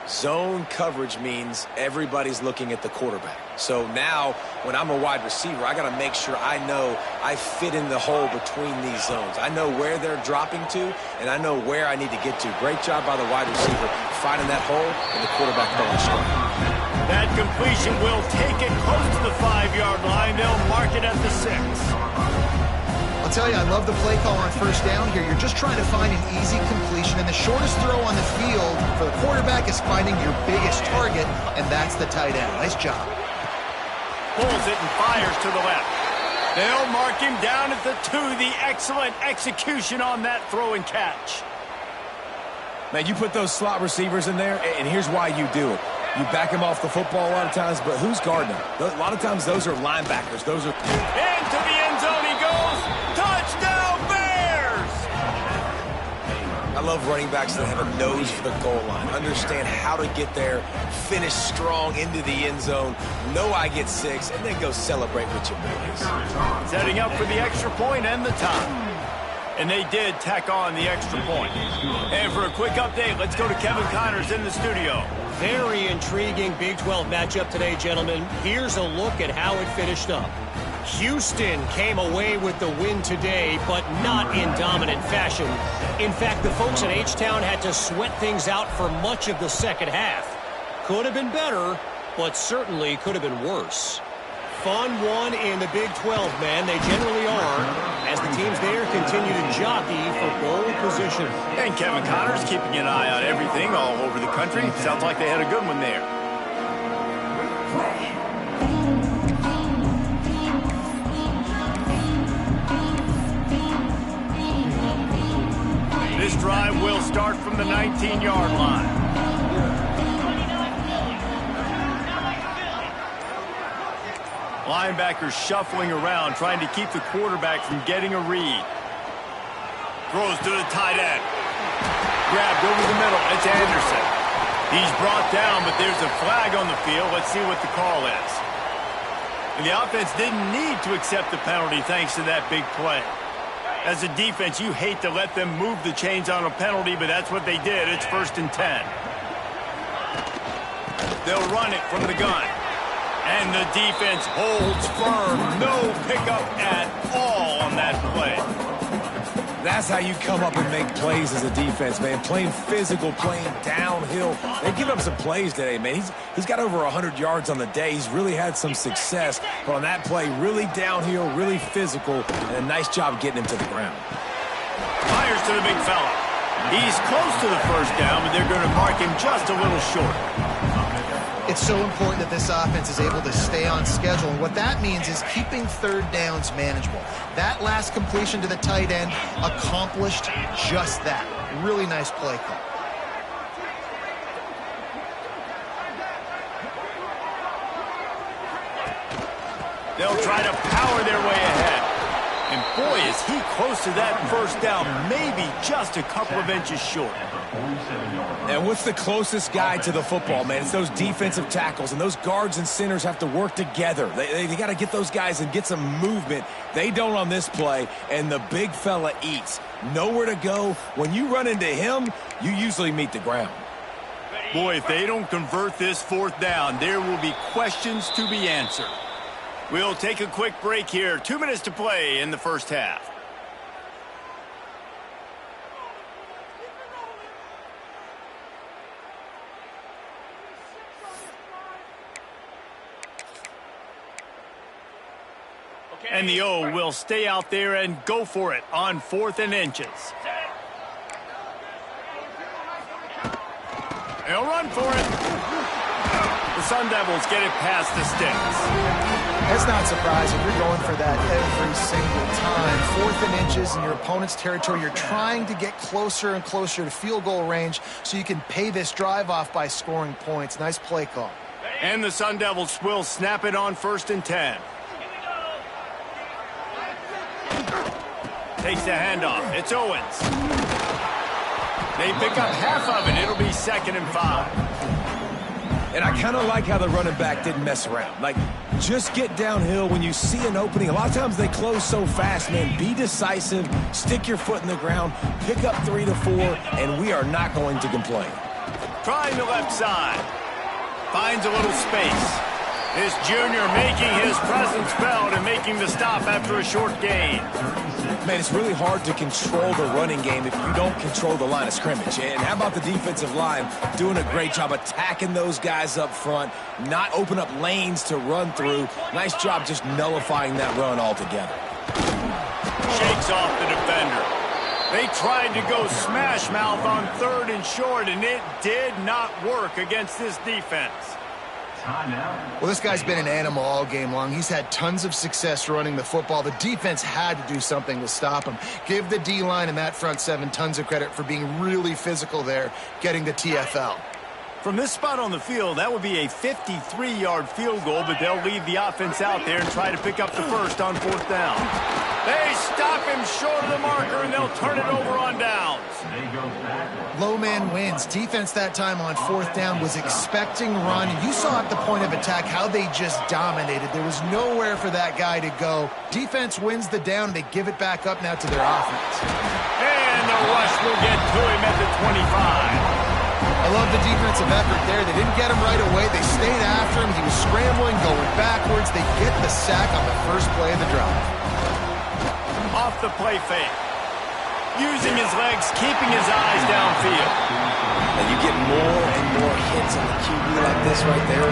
Zone coverage means everybody's looking at the quarterback. So now, when I'm a wide receiver, I got to make sure I know I fit in the hole between these zones. I know where they're dropping to, and I know where I need to get to. Great job by the wide receiver finding that hole, and the quarterback throwing straight. That completion will take it close to the 5-yard line. They'll mark it at the 6. I'll tell you, I love the play call on 1st down here. You're just trying to find an easy completion, and the shortest throw on the field for the quarterback is finding your biggest target, and that's the tight end. Nice job. Pulls it and fires to the left. They'll mark him down at the 2. The excellent execution on that throw and catch. Man, you put those slot receivers in there, and here's why you do it. You back him off the football a lot of times, but who's guarding him? A lot of times those are linebackers. Those are... Into the end zone he goes. Touchdown, Bears! I love running backs that have a nose for the goal line. Understand how to get there, finish strong into the end zone, know I get 6, and then go celebrate with your boys. Setting up for the extra point and the tie. And they did tack on the extra point. And for a quick update, let's go to Kevin Connors in the studio. Very intriguing Big 12 matchup today, gentlemen. Here's a look at how it finished up. Houston came away with the win today, but not in dominant fashion. In fact, the folks in H-Town had to sweat things out for much of the second half. Could have been better, but certainly could have been worse. Fun one in the Big 12, man. They generally are, as the teams there continue to jockey for bowl position. And Kevin Connors keeping an eye on everything all over the country. Sounds like they had a good one there. This drive will start from the 19-yard line. Linebackers shuffling around, trying to keep the quarterback from getting a read. Throws to the tight end. Grabbed over the middle. It's Anderson. He's brought down, but there's a flag on the field. Let's see what the call is. And the offense didn't need to accept the penalty thanks to that big play. As a defense, you hate to let them move the chains on a penalty, but that's what they did. It's 1st and 10. They'll run it from the gun. And the defense holds firm. No pickup at all on that play. That's how you come up and make plays as a defense, man. Playing physical, playing downhill. They give up some plays today, man. He's got over 100 yards on the day. He's really had some success. But on that play, really downhill, really physical, and a nice job getting him to the ground. Fires to the big fella. He's close to the first down, but they're going to mark him just a little short. It's so important that this offense is able to stay on schedule, and what that means is keeping 3rd downs manageable. That last completion to the tight end accomplished just that. Really nice play call. They'll try to power their way ahead. And boy, is he close to that first down, maybe just a couple of inches short. And what's the closest guy to the football, man? It's those defensive tackles, and those guards and centers have to work together. They got to get those guys and get some movement. They don't on this play, and the big fella eats. Nowhere to go. When you run into him, you usually meet the ground. Boy, if they don't convert this 4th down, there will be questions to be answered. We'll take a quick break here. 2 minutes to play in the first half. And the O will stay out there and go for it on 4th and inches. They'll run for it. The Sun Devils get it past the sticks. That's not surprising. You're going for that every single time. 4th and inches in your opponent's territory. You're trying to get closer and closer to field goal range so you can pay this drive off by scoring points. Nice play call. And the Sun Devils will snap it on 1st and 10. Takes the handoff. It's Owens. They pick up half of it. It'll be 2nd and 5. And I kind of like how the running back didn't mess around. Like, just get downhill when you see an opening. A lot of times they close so fast, man. Be decisive. Stick your foot in the ground. Pick up 3 to 4, and we are not going to complain. Trying the left side. Finds a little space. This junior making his presence felt and making the stop after a short gain. Man, it's really hard to control the running game if you don't control the line of scrimmage. And how about the defensive line doing a great job attacking those guys up front, not open up lanes to run through. Nice job just nullifying that run altogether. Shakes off the defender. They tried to go smash mouth on 3rd and short, and it did not work against this defense. Well, this guy's been an animal all game long. He's had tons of success running the football. The defense had to do something to stop him. Give the D-line and that front 7 tons of credit for being really physical there, getting the TFL. From this spot on the field, that would be a 53-yard field goal, but they'll leave the offense out there and try to pick up the first on 4th down. They stop him short of the marker, and they'll turn it over on downs. Low man wins. Defense that time on 4th down was expecting run. You saw at the point of attack how they just dominated. There was nowhere for that guy to go. Defense wins the down. They give it back up now to their offense. And the rush will get to him at the 25. I love the defensive effort there. They didn't get him right away. They stayed after him. He was scrambling, going backwards. They get the sack on the first play of the drive. Off the play fake. Using his legs, keeping his eyes downfield. And you get more and more hits on the QB like this right there.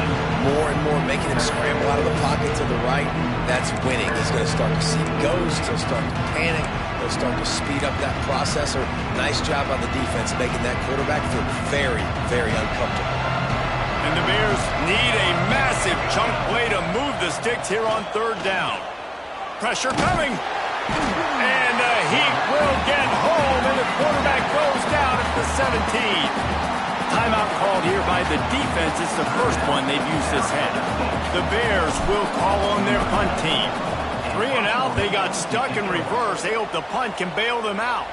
More and more making him scramble out of the pocket to the right. That's winning. He's going to start to see ghosts. He'll start to panic. He'll start to speed up that processor. Nice job on the defense making that quarterback feel very, very uncomfortable. And the Bears need a massive chunk play to move the sticks here on 3rd down. Pressure coming. And he will get home, and the quarterback goes down at the 17. Timeout called here by the defense. It's the first one they've used this half. The Bears will call on their punt team. 3 and out, they got stuck in reverse. They hope the punt can bail them out.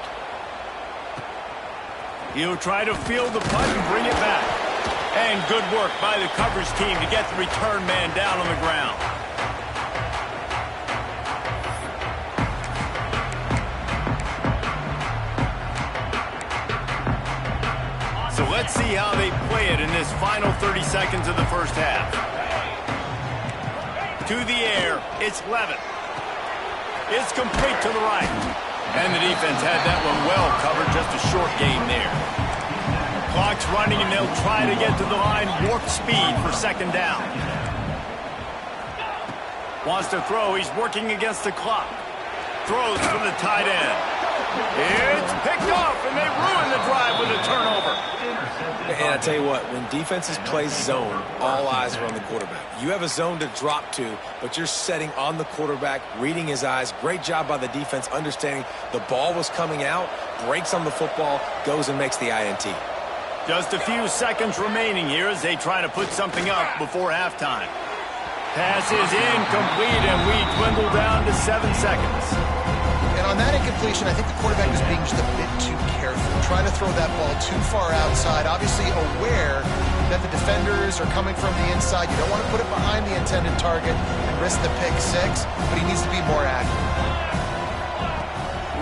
He'll try to field the punt and bring it back. And good work by the coverage team to get the return man down on the ground. So let's see how they play it in this final 30 seconds of the first half. To the air, it's Levin. It's complete to the right. And the defense had that one well covered, just a short game there. Clock's running, and they'll try to get to the line, warp speed for 2nd down. Wants to throw, he's working against the clock. Throws from the tight end. It's picked off, and they ruin the drive with a turnover. And I tell you what, when defenses play zone, all eyes are on the quarterback. You have a zone to drop to, but you're setting on the quarterback, reading his eyes. Great job by the defense, understanding the ball was coming out, breaks on the football, goes and makes the INT. Just a few seconds remaining here as they try to put something up before halftime. Pass is incomplete, and we dwindle down to 7 seconds. And on that incompletion, I think the quarterback was being just a bit too careful, trying to throw that ball too far outside, obviously aware that the defenders are coming from the inside. You don't want to put it behind the intended target and risk the pick 6, but he needs to be more accurate.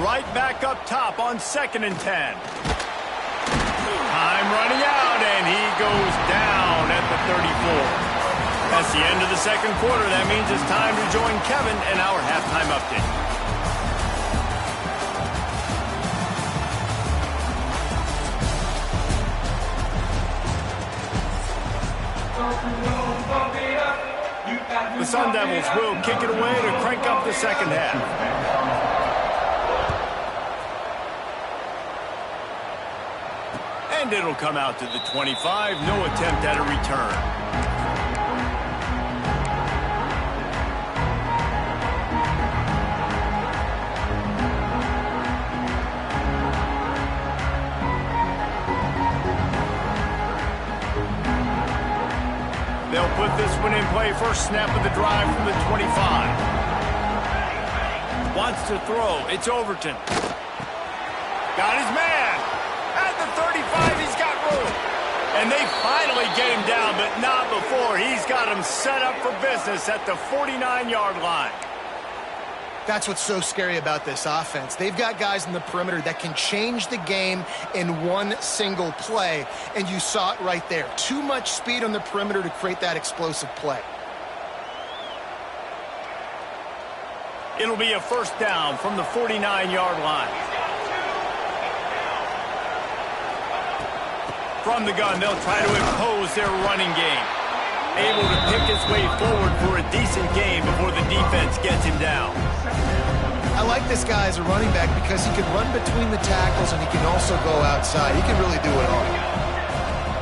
Right back up top on 2nd and 10. Time running out, and he goes down at the 34. That's the end of the 2nd quarter. That means it's time to join Kevin in our halftime update. The Sun Devils will kick it away to crank up the 2nd half. And it'll come out to the 25. No attempt at a return. They'll put this one in play. First snap of the drive from the 25. Wants to throw. It's Overton. Got his man. At the 35, he's got room. And they finally get him down, but not before. He's got him set up for business at the 49-yard line. That's what's so scary about this offense. They've got guys in the perimeter that can change the game in one single play, and you saw it right there. Too much speed on the perimeter to create that explosive play. It'll be a first down from the 49-yard line. From the gun, they'll try to impose their running game. Able to pick his way forward for a decent game before the defense gets him down. I like this guy as a running back because he can run between the tackles and he can also go outside. He can really do it all.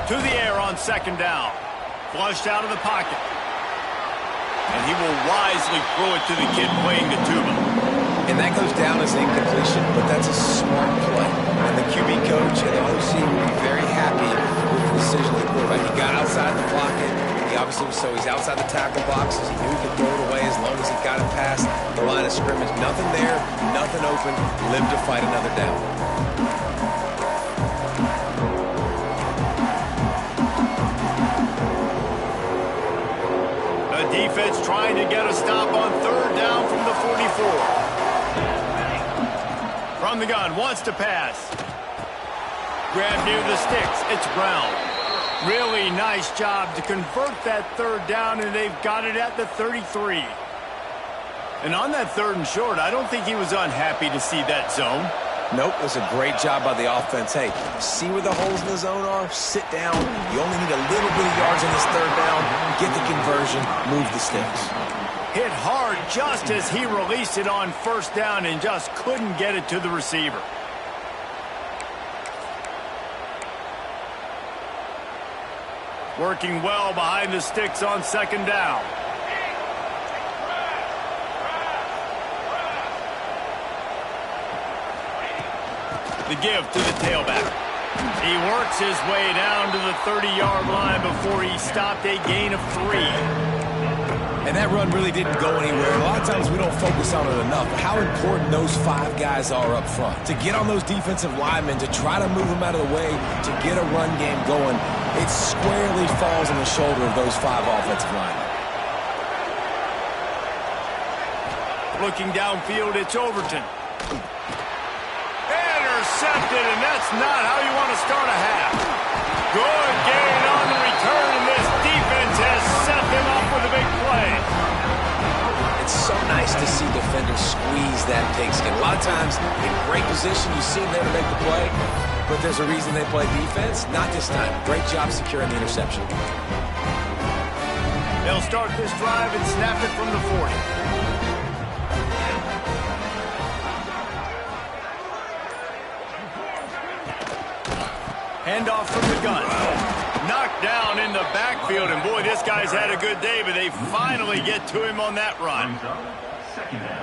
To the air on 2nd down. Flushed out of the pocket. And he will wisely throw it to the kid playing the tuba. And that goes down as an incompletion, but that's a smart play. And the QB coach and the OC will be very happy with decision of the quarterback. He got outside the pocket. He obviously was, so he's outside the tackle boxes. He knew he could throw it away as long as he got it past the line of scrimmage. Nothing there, nothing open. Lived to fight another down. The defense trying to get a stop on third down from the 44. From the gun, wants to pass. Grab near the sticks. It's Brown. Really nice job to convert that third down, and they've got it at the 33. And on that 3rd and short, I don't think he was unhappy to see that zone. Nope, it was a great job by the offense. Hey, see where the holes in the zone are? Sit down. You only need a little bit of yards on this 3rd down. Get the conversion. Move the sticks. Hit hard just as he released it on 1st down and just couldn't get it to the receiver. Working well behind the sticks on 2nd down. The give to the tailback. He works his way down to the 30-yard line before he stopped, a gain of 3. And that run really didn't go anywhere. A lot of times we don't focus on it enough, but how important those 5 guys are up front. To get on those defensive linemen, to try to move them out of the way, to get a run game going, it squarely falls on the shoulder of those 5 offensive linemen. Looking downfield, it's Overton. Intercepted, and that's not how you want to start a half. Good gain on the return, and this defense has set them up with a big play. It's so nice to see defenders squeeze that pigskin. A lot of times, in great position, you see them there to make the play, but there's a reason they play defense. Not this time. Great job securing the interception. They'll start this drive and snap it from the 40. Handoff from the gun. Knocked down in the backfield, and boy, this guy's had a good day, but they finally get to him on that run.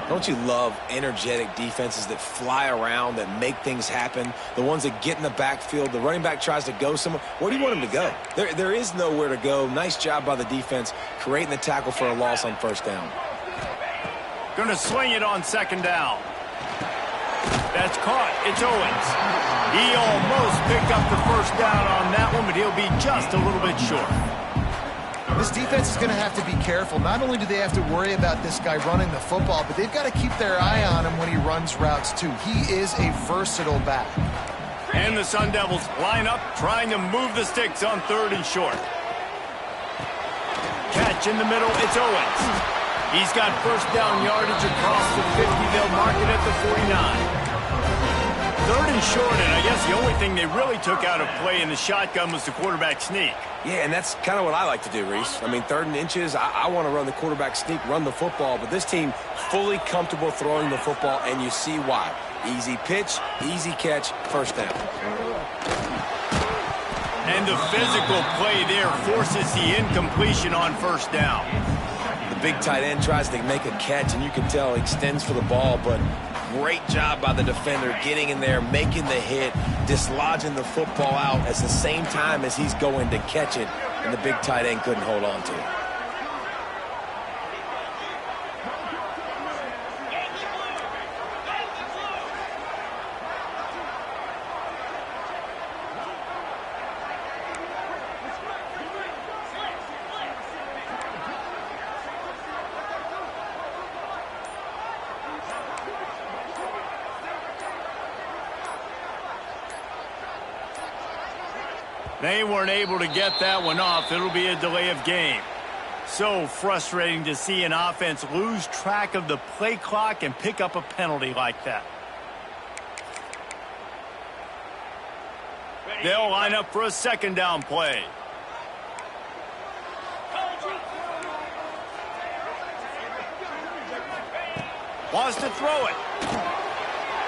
Don't you love energetic defenses that fly around, that make things happen? The ones that get in the backfield, the running back tries to go somewhere. Where do you want him to go? There is nowhere to go. Nice job by the defense, creating the tackle for a loss on 1st down. Going to swing it on 2nd down. That's caught. It's Owens. He almost picked up the 1st down on that one, but he'll be just a little bit short. This defense is going to have to be careful. Not only do they have to worry about this guy running the football, but they've got to keep their eye on him when he runs routes too. He is a versatile back. And the Sun Devils line up, trying to move the sticks on 3rd and short. Catch in the middle. It's Owens. He's got 1st down yardage across the 50. They'll mark it at the 49. 3rd and short, and I guess the only thing they really took out of play in the shotgun was the quarterback sneak. Yeah, and that's kind of what I like to do, Reese. I mean, 3rd and inches, I want to run the quarterback sneak, run the football, but this team fully comfortable throwing the football, and you see why. Easy pitch, easy catch, 1st down. And the physical play there forces the incompletion on 1st down. The big tight end tries to make a catch, and you can tell he extends for the ball, but great job by the defender getting in there, making the hit, dislodging the football out at the same time as he's going to catch it, and the big tight end couldn't hold on to it. They weren't able to get that one off. It'll be a delay of game. So frustrating to see an offense lose track of the play clock and pick up a penalty like that. They'll line up for a 2nd down play. Wants to throw it.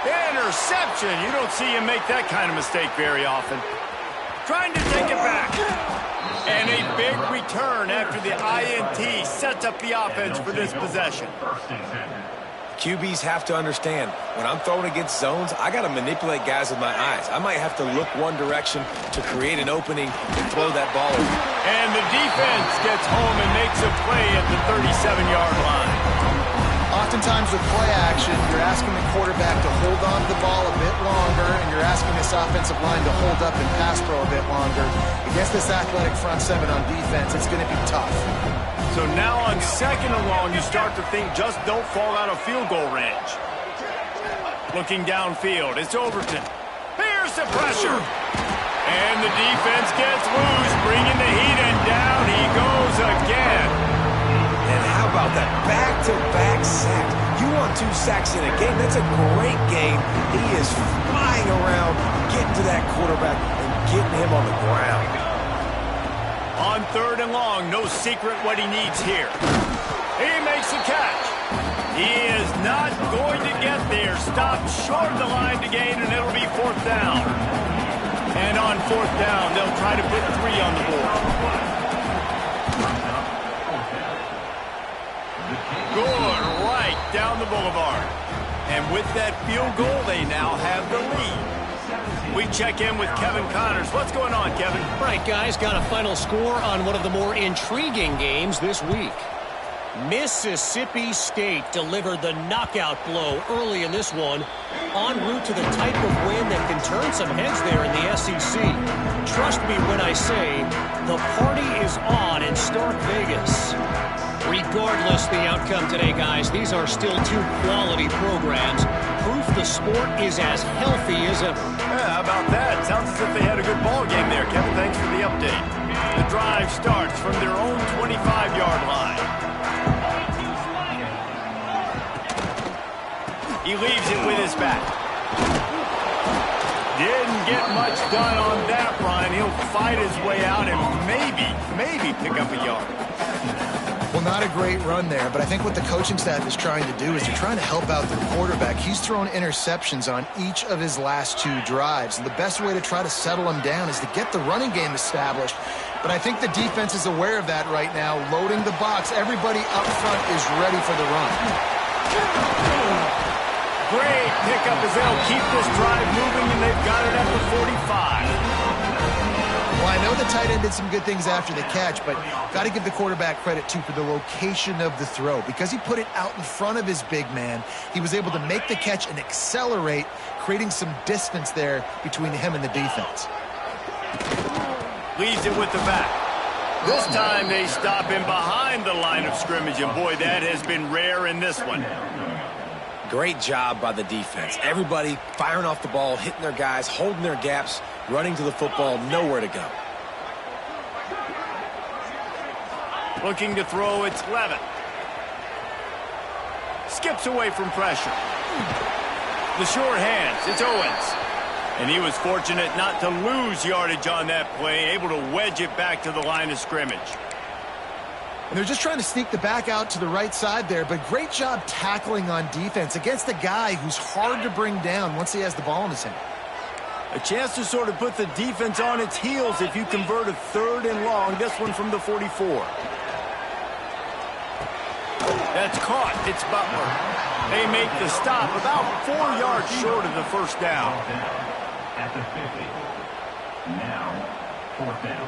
Interception. You don't see him make that kind of mistake very often. Trying to take it back. And a big return after the INT sets up the offense for this possession. QBs have to understand, when I'm throwing against zones, I got to manipulate guys with my eyes. I might have to look one direction to create an opening and throw that ball over. And the defense gets home and makes a play at the 37-yard line. Oftentimes with play action, you're asking the quarterback to hold on to the ball a bit longer, and you're asking this offensive line to hold up and pass pro a bit longer. Against this athletic front seven on defense, it's going to be tough. So now on 2nd and long, you start to think just don't fall out of field goal range. Looking downfield, it's Overton. Here's the pressure. And the defense gets loose, bringing the heat, and down he goes again. And how about that back-to-back sack? You want 2 sacks in a game, that's a great game. He is flying around, getting to that quarterback and getting him on the ground. On 3rd and long, no secret what he needs here. He makes the catch. He is not going to get there. Stopped short of the line to gain, and it'll be 4th down. And on 4th down, they'll try to put 3 on the board. Good, right down the boulevard. And with that field goal, they now have the lead. We check in with Kevin Connors. What's going on, Kevin? Right, guys, got a final score on one of the more intriguing games this week. Mississippi State delivered the knockout blow early in this one, en route to the type of win that can turn some heads there in the SEC. Trust me when I say the party is on in Stark Vegas. Regardless the outcome today, guys, these are still 2 quality programs. Proof the sport is as healthy as ever. Yeah, how about that? Sounds as if they had a good ball game there, Kevin. Thanks for the update. The drive starts from their own 25-yard line. He leaves it with his back. Didn't get much done on that run. He'll fight his way out and maybe pick up a yard. Well, not a great run there, but I think what the coaching staff is trying to do is they're trying to help out their quarterback. He's thrown interceptions on each of his last 2 drives, and the best way to try to settle him down is to get the running game established. But I think the defense is aware of that right now, loading the box. Everybody up front is ready for the run. Great pickup as they'll keep this drive moving, and they've got it at the 45. Well, I know the tight end did some good things after the catch, but got to give the quarterback credit, too, for the location of the throw. Because he put it out in front of his big man, he was able to make the catch and accelerate, creating some distance there between him and the defense. Leaves it with the back. This time they stop him behind the line of scrimmage, and boy, that has been rare in this one. Great job by the defense. Everybody firing off the ball, hitting their guys, holding their gaps, running to the football, nowhere to go. Looking to throw, it's Levitt. Skips away from pressure. The short hands, it's Owens. And he was fortunate not to lose yardage on that play, able to wedge it back to the line of scrimmage. And they're just trying to sneak the back out to the right side there, but great job tackling on defense against a guy who's hard to bring down once he has the ball in his hand. A chance to sort of put the defense on its heels if you convert a 3rd and long, this one from the 44. That's caught. It's Butler. They make the stop about 4 yards short of the 1st down. At the 50. Now, 4th down.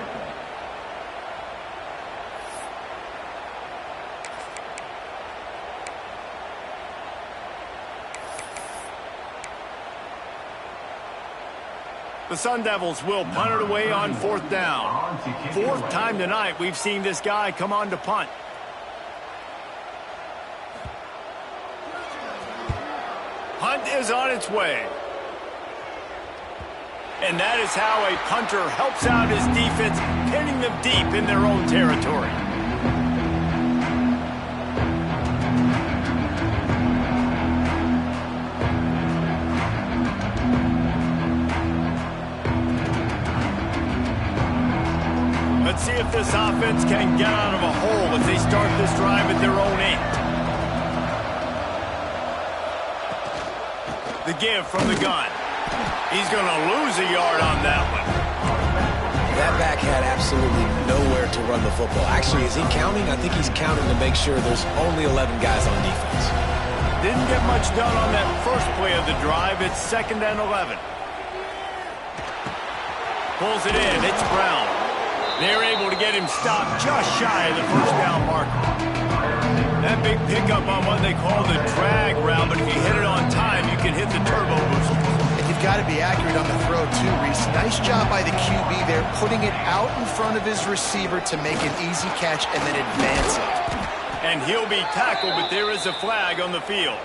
The Sun Devils will punt it away on 4th down. 4th time tonight we've seen this guy come on to punt. Punt is on its way. And that is how a punter helps out his defense, pinning them deep in their own territory. Let's see if this offense can get out of a hole as they start this drive at their own end. The give from the gun. He's going to lose a yard on that one. That back had absolutely nowhere to run the football. Actually, is he counting? I think he's counting to make sure there's only 11 guys on defense. didn't get much done on that first play of the drive. It's 2nd and 11. Pulls it in. It's Brown. They're able to get him stopped just shy of the first down marker. That big pickup on what they call the drag route, but if you hit it on time, you can hit the turbo booster. And you've got to be accurate on the throw, too, Reese. Nice job by the QB there, putting it out in front of his receiver to make an easy catch and then advance it. And he'll be tackled, but there is a flag on the field.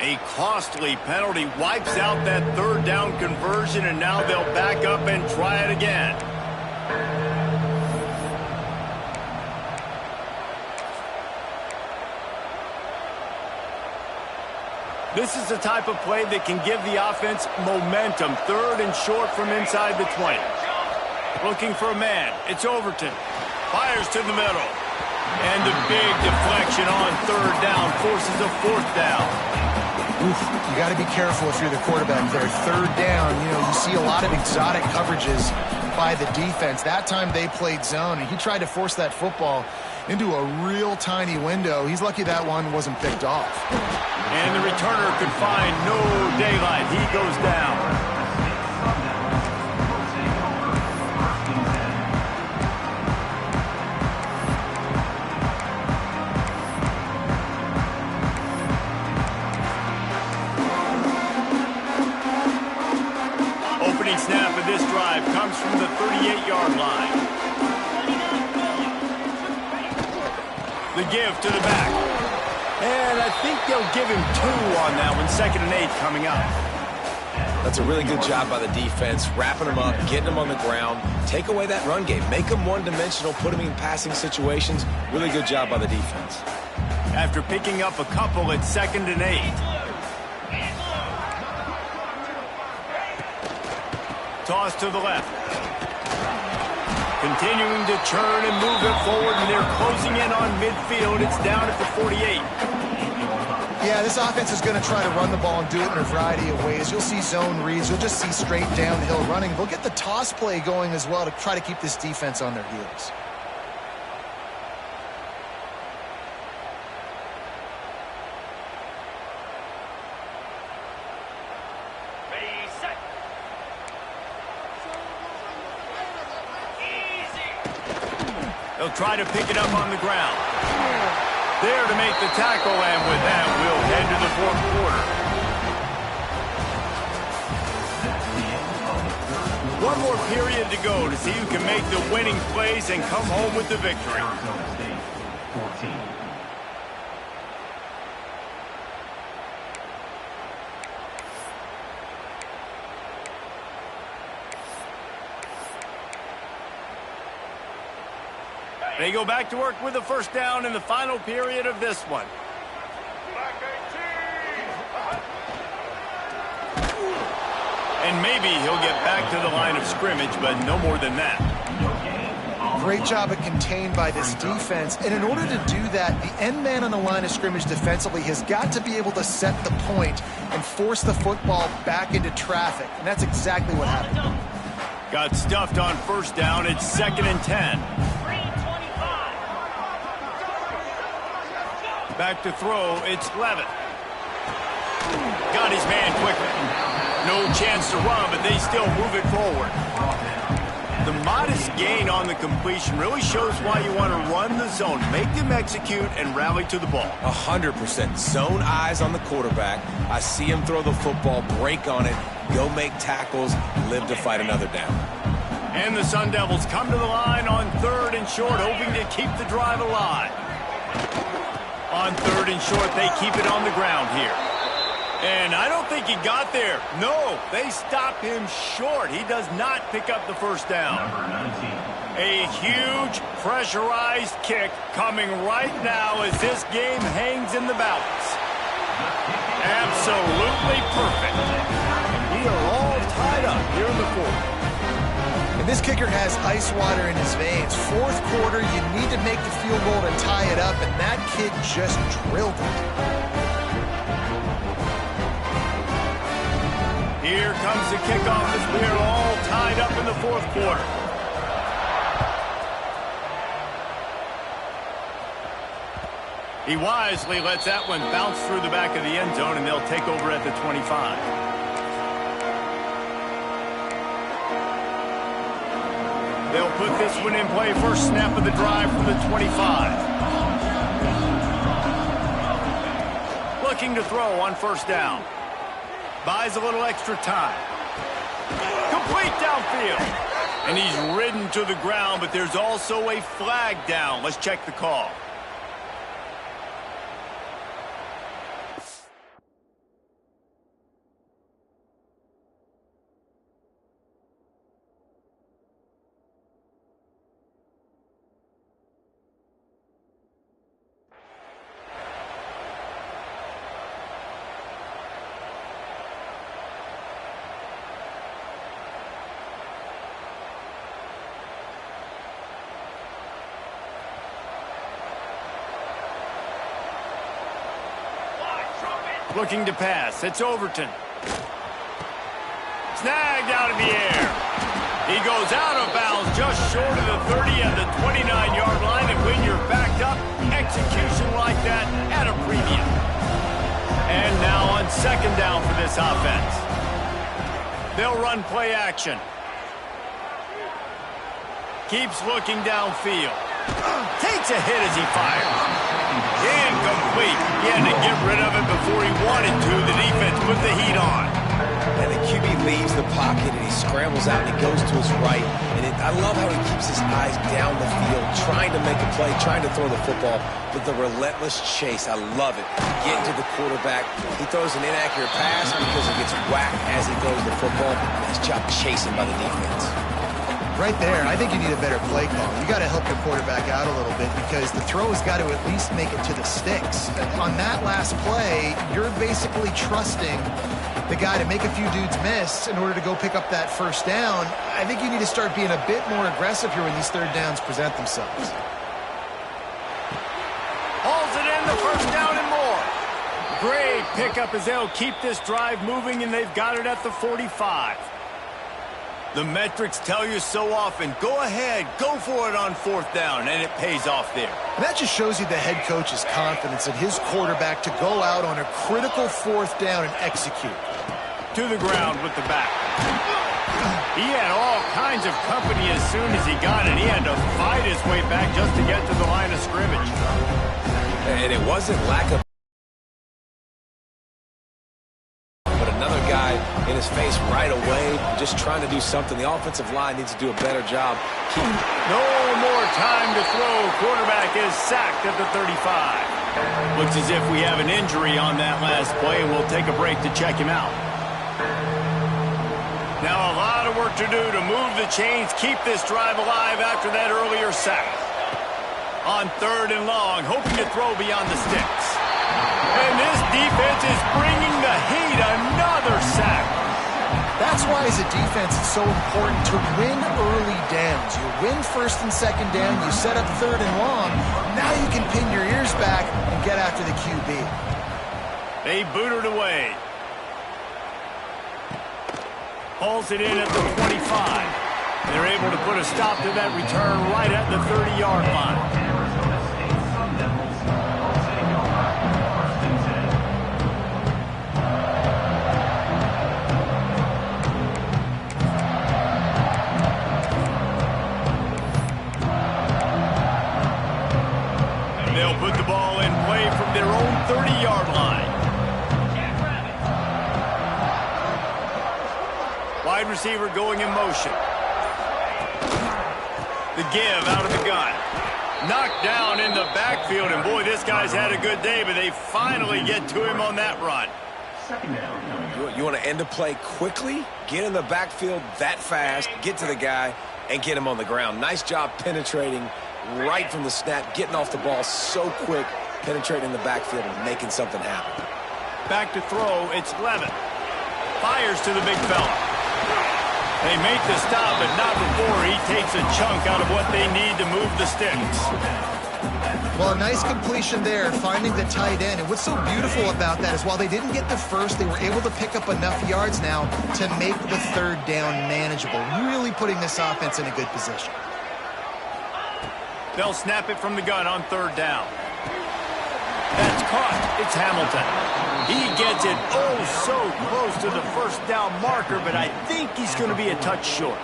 A costly penalty wipes out that 3rd down conversion, and now they'll back up and try it again. This is the type of play that can give the offense momentum. 3rd and short from inside the 20. Looking for a man. It's Overton. Fires to the middle. And the big deflection on 3rd down forces a 4th down. Oof, you got to be careful if you're the quarterback there. 3rd down, you see a lot of exotic coverages by the defense. That time they played zone, and he tried to force that football into a real tiny window. He's lucky that one wasn't picked off. And the returner could find no daylight. He goes down. Opening snap of this drive comes from the 38-yard line. The give to the back. And I think they'll give him 2 on that one. 2nd and 8 coming up. That's a really good job by the defense, wrapping them up, getting them on the ground. Take away that run game. Make them one-dimensional, put them in passing situations. Really good job by the defense. After picking up a couple, it's 2nd and 8. Toss to the left. Continuing to churn and move it forward, and they're closing in on midfield. It's down at the 48. Yeah, this offense is going to try to run the ball and do it in a variety of ways. You'll see zone reads. You'll just see straight downhill running. They'll get the toss play going as well to try to keep this defense on their heels. They'll try to pick it up on the ground. There to make the tackle, and with that, we'll head to the 4th quarter. One more period to go to see who can make the winning plays and come home with the victory. They go back to work with a 1st down in the final period of this one. And maybe he'll get back to the line of scrimmage, but no more than that. Great job of contained by this defense. And in order to do that, the end man on the line of scrimmage defensively has got to be able to set the point and force the football back into traffic. And that's exactly what happened. Got stuffed on 1st down. It's 2nd and 10. Back to throw, it's Levitt. Got his man quickly. No chance to run, but they still move it forward. The modest gain on the completion really shows why you want to run the zone. Make them execute and rally to the ball. 100%. Zone eyes on the quarterback. I see him throw the football, break on it, go make tackles, live to fight another down. And the Sun Devils come to the line on 3rd and short, hoping to keep the drive alive. On 3rd and short, they keep it on the ground here. And I don't think he got there. No, they stop him short. He does not pick up the 1st down. A huge pressurized kick coming right now as this game hangs in the balance. Absolutely perfect. We are all tied up here in the 4th. And this kicker has ice water in his veins. 4th quarter, you need to make the field goal to tie it up, and that kid just drilled it. Here comes the kickoff as we are all tied up in the 4th quarter. He wisely lets that one bounce through the back of the end zone, and they'll take over at the 25. They'll put this one in play. First snap of the drive from the 25. Looking to throw on first down. Buys a little extra time. Complete downfield. And he's ridden to the ground, but there's also a flag down. Let's check the call. Looking to pass. It's Overton. Snagged out of the air. He goes out of bounds just short of the 30 and the 29-yard line. And when you're backed up, execution like that at a premium. And now on second down for this offense. They'll run play action. Keeps looking downfield. Takes a hit as he fires. Incomplete. He had to get rid of it before he wanted to. The defense put the heat on. And the QB leaves the pocket, and he scrambles out, and he goes to his right. And I love how he keeps his eyes down the field, trying to make a play, trying to throw the football, but the relentless chase, I love it. Getting to the quarterback. He throws an inaccurate pass because he gets whacked as he throws the football. Nice job chasing by the defense. Right there, I think you need a better play call. You got to help your quarterback out a little bit because the throw has got to at least make it to the sticks. On that last play, you're basically trusting the guy to make a few dudes miss in order to go pick up that first down. I think you need to start being a bit more aggressive here when these third downs present themselves. Hauls it in, the first down and more. Great pickup as they'll keep this drive moving, and they've got it at the 45. The metrics tell you so often, go ahead, go for it on fourth down, and it pays off there. And that just shows you the head coach's confidence in his quarterback to go out on a critical fourth down and execute. To the ground with the back. He had all kinds of company as soon as he got it. He had to fight his way back just to get to the line of scrimmage. And it wasn't lack of... Another guy in his face right away, just trying to do something. The offensive line needs to do a better job. No more time to throw. Quarterback is sacked at the 35. Looks as if we have an injury on that last play, and we'll take a break to check him out. Now a lot of work to do to move the chains, keep this drive alive after that earlier sack. On third and long, hoping to throw beyond the sticks. And this defense is bringing the heat. Another sack. That's why, as a defense, it's so important to win early downs. You win first and second down, you set up third and long. Now you can pin your ears back and get after the QB. They boot it away. Hauls it in at the 25. They're able to put a stop to that return right at the 30-yard line. They'll put the ball in play from their own 30-yard line. Wide receiver going in motion. The give out of the gun. Knocked down in the backfield, and boy, this guy's had a good day, but they finally get to him on that run. You want to end a play quickly, get in the backfield that fast, get to the guy, and get him on the ground. Nice job penetrating right from the snap, getting off the ball so quick, penetrating the backfield and making something happen. Back to throw, it's Levin. Fires to the big fella. They make the stop, but not before he takes a chunk out of what they need to move the sticks. Well, a nice completion there, finding the tight end. And what's so beautiful about that is while they didn't get the first, they were able to pick up enough yards now to make the third down manageable, really putting this offense in a good position. They'll snap it from the gun on third down. caught. It's Hamilton. He gets it oh so close to the first down marker, but I think he's going to be a touch short.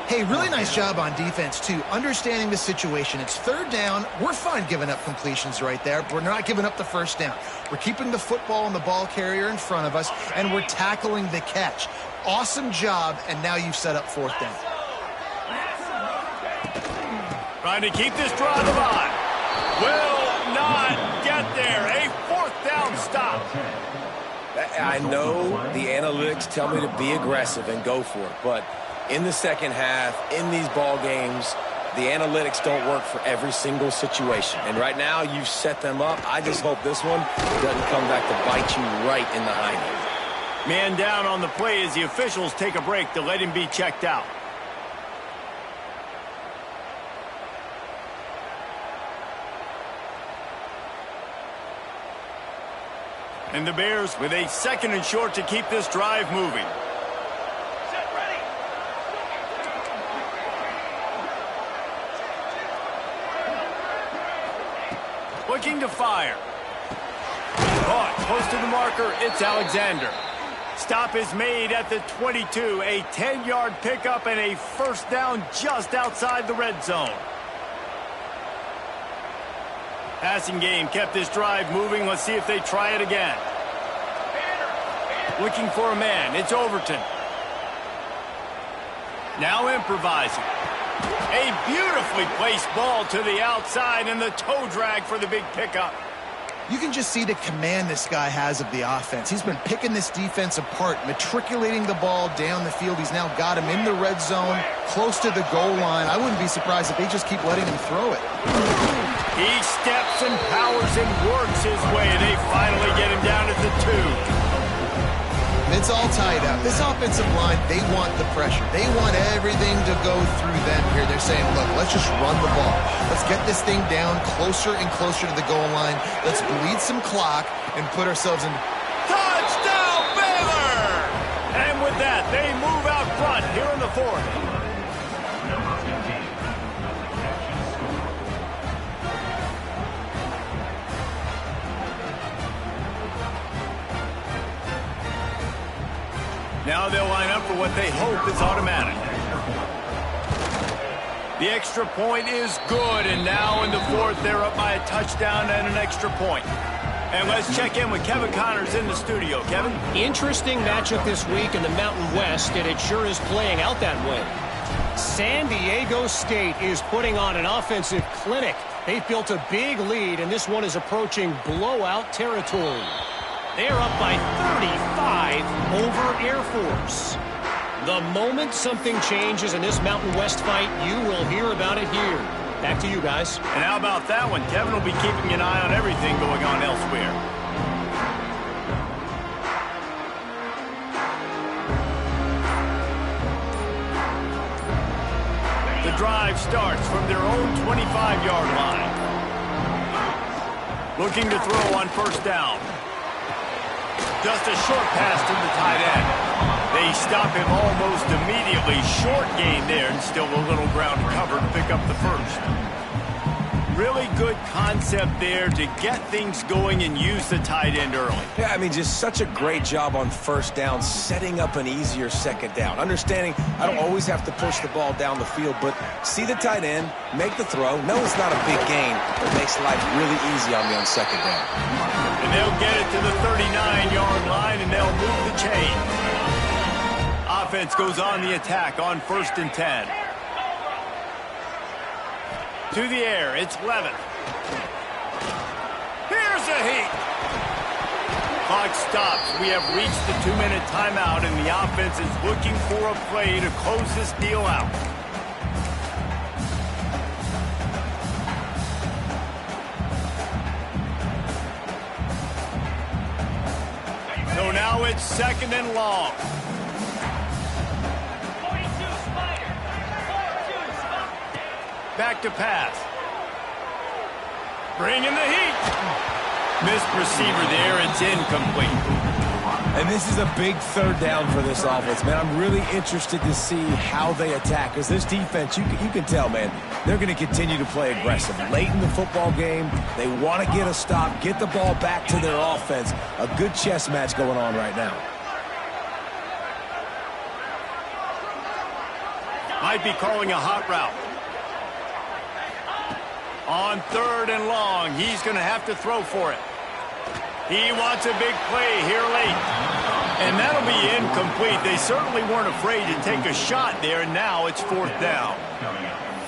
Hey, really nice job on defense, too. Understanding the situation. It's third down. We're fine giving up completions right there. We're not giving up the first down. We're keeping the football and the ball carrier in front of us, and we're tackling the catch. Awesome job, and now you've set up fourth down. Trying to keep this drive alive. Will not get there. A fourth down stop. I know the analytics tell me to be aggressive and go for it, but in the second half, in these ball games, the analytics don't work for every single situation. And right now, you've set them up. I just hope this one doesn't come back to bite you right in the hind end. Man down on the play as the officials take a break to let him be checked out. And the Bears with a 2nd and short to keep this drive moving. Set ready. Looking to fire. Caught close to the marker. It's Alexander. Stop is made at the 22. A 10-yard pickup and a first down just outside the red zone. Passing game kept this drive moving. Let's see if they try it again. Looking for a man. It's Overton. Now improvising. A beautifully placed ball to the outside and the toe drag for the big pickup. You can just see the command this guy has of the offense. He's been picking this defense apart, matriculating the ball down the field. He's now got him in the red zone, close to the goal line. I wouldn't be surprised if they just keep letting him throw it. He steps and powers and works his way. They finally get him down at the 2. It's all tied up. This offensive line, they want the pressure. They want everything to go through them here. They're saying, look, let's just run the ball. Let's get this thing down closer and closer to the goal line. Let's bleed some clock and put ourselves in. Touchdown, Baylor! And with that, they move out front here in the 4th. Now they'll line up for what they hope is automatic. The extra point is good, and now in the 4th, they're up by a touchdown and an extra point. And let's check in with Kevin Connors in the studio. Kevin? Interesting matchup this week in the Mountain West, and it sure is playing out that way. San Diego State is putting on an offensive clinic. They've built a big lead, and this one is approaching blowout territory. They're up by 35 over Air Force. The moment something changes in this Mountain West fight, you will hear about it here. Back to you guys. And how about that one? Kevin will be keeping an eye on everything going on elsewhere. The drive starts from their own 25-yard line. Looking to throw on first down. Just a short pass to the tight end. They stop him almost immediately. Short gain there, and still a little ground cover to pick up the first. Really good concept there to get things going and use the tight end early. Yeah, I mean, just such a great job on first down, setting up an easier second down. Understanding I don't always have to push the ball down the field, but see the tight end, make the throw. No, it's not a big gain, but it makes life really easy on me on second down. And they'll get it to the 39-yard line, and they'll move the chain. Offense goes on the attack on 1st and 10. To the air, it's Levitt. Here's a heat. Clock stops. We have reached the 2-minute timeout, and the offense is looking for a play to close this deal out. So now it's 2nd and long. 42 Spider. 4-2 Spider. Back to pass. Bringing the heat. Missed receiver there. It's incomplete. And this is a big third down for this offense, man. I'm really interested to see how they attack. Because this defense, you can tell, man, they're going to continue to play aggressive. Late in the football game, they want to get a stop, get the ball back to their offense. A good chess match going on right now. Might be calling a hot route. On 3rd and long, he's going to have to throw for it. He wants a big play here late. And that'll be incomplete. They certainly weren't afraid to take a shot there, and now it's 4th down.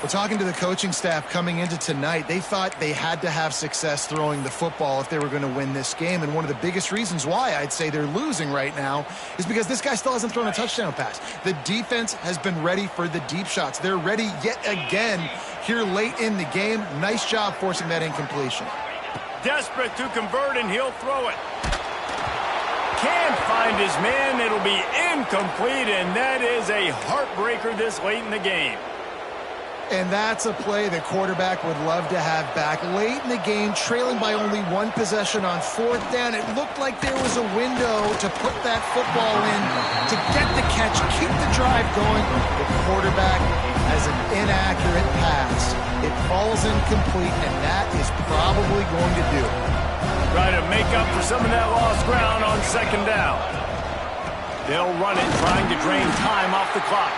We're talking to the coaching staff coming into tonight. They thought they had to have success throwing the football if they were going to win this game. And one of the biggest reasons why I'd say they're losing right now is because this guy still hasn't thrown a touchdown pass. The defense has been ready for the deep shots. They're ready yet again here late in the game. Nice job forcing that incompletion. Desperate to convert, and he'll throw it. Can't find his man. It'll be incomplete, and that is a heartbreaker this late in the game. And that's a play the quarterback would love to have back. Late in the game, trailing by only 1 possession on 4th down, it looked like there was a window to put that football in, to get the catch, keep the drive going. The quarterback has an inaccurate pass. It falls incomplete, and that is probably going to do it. Try to make up for some of that lost ground on 2nd down. They'll run it, trying to drain time off the clock.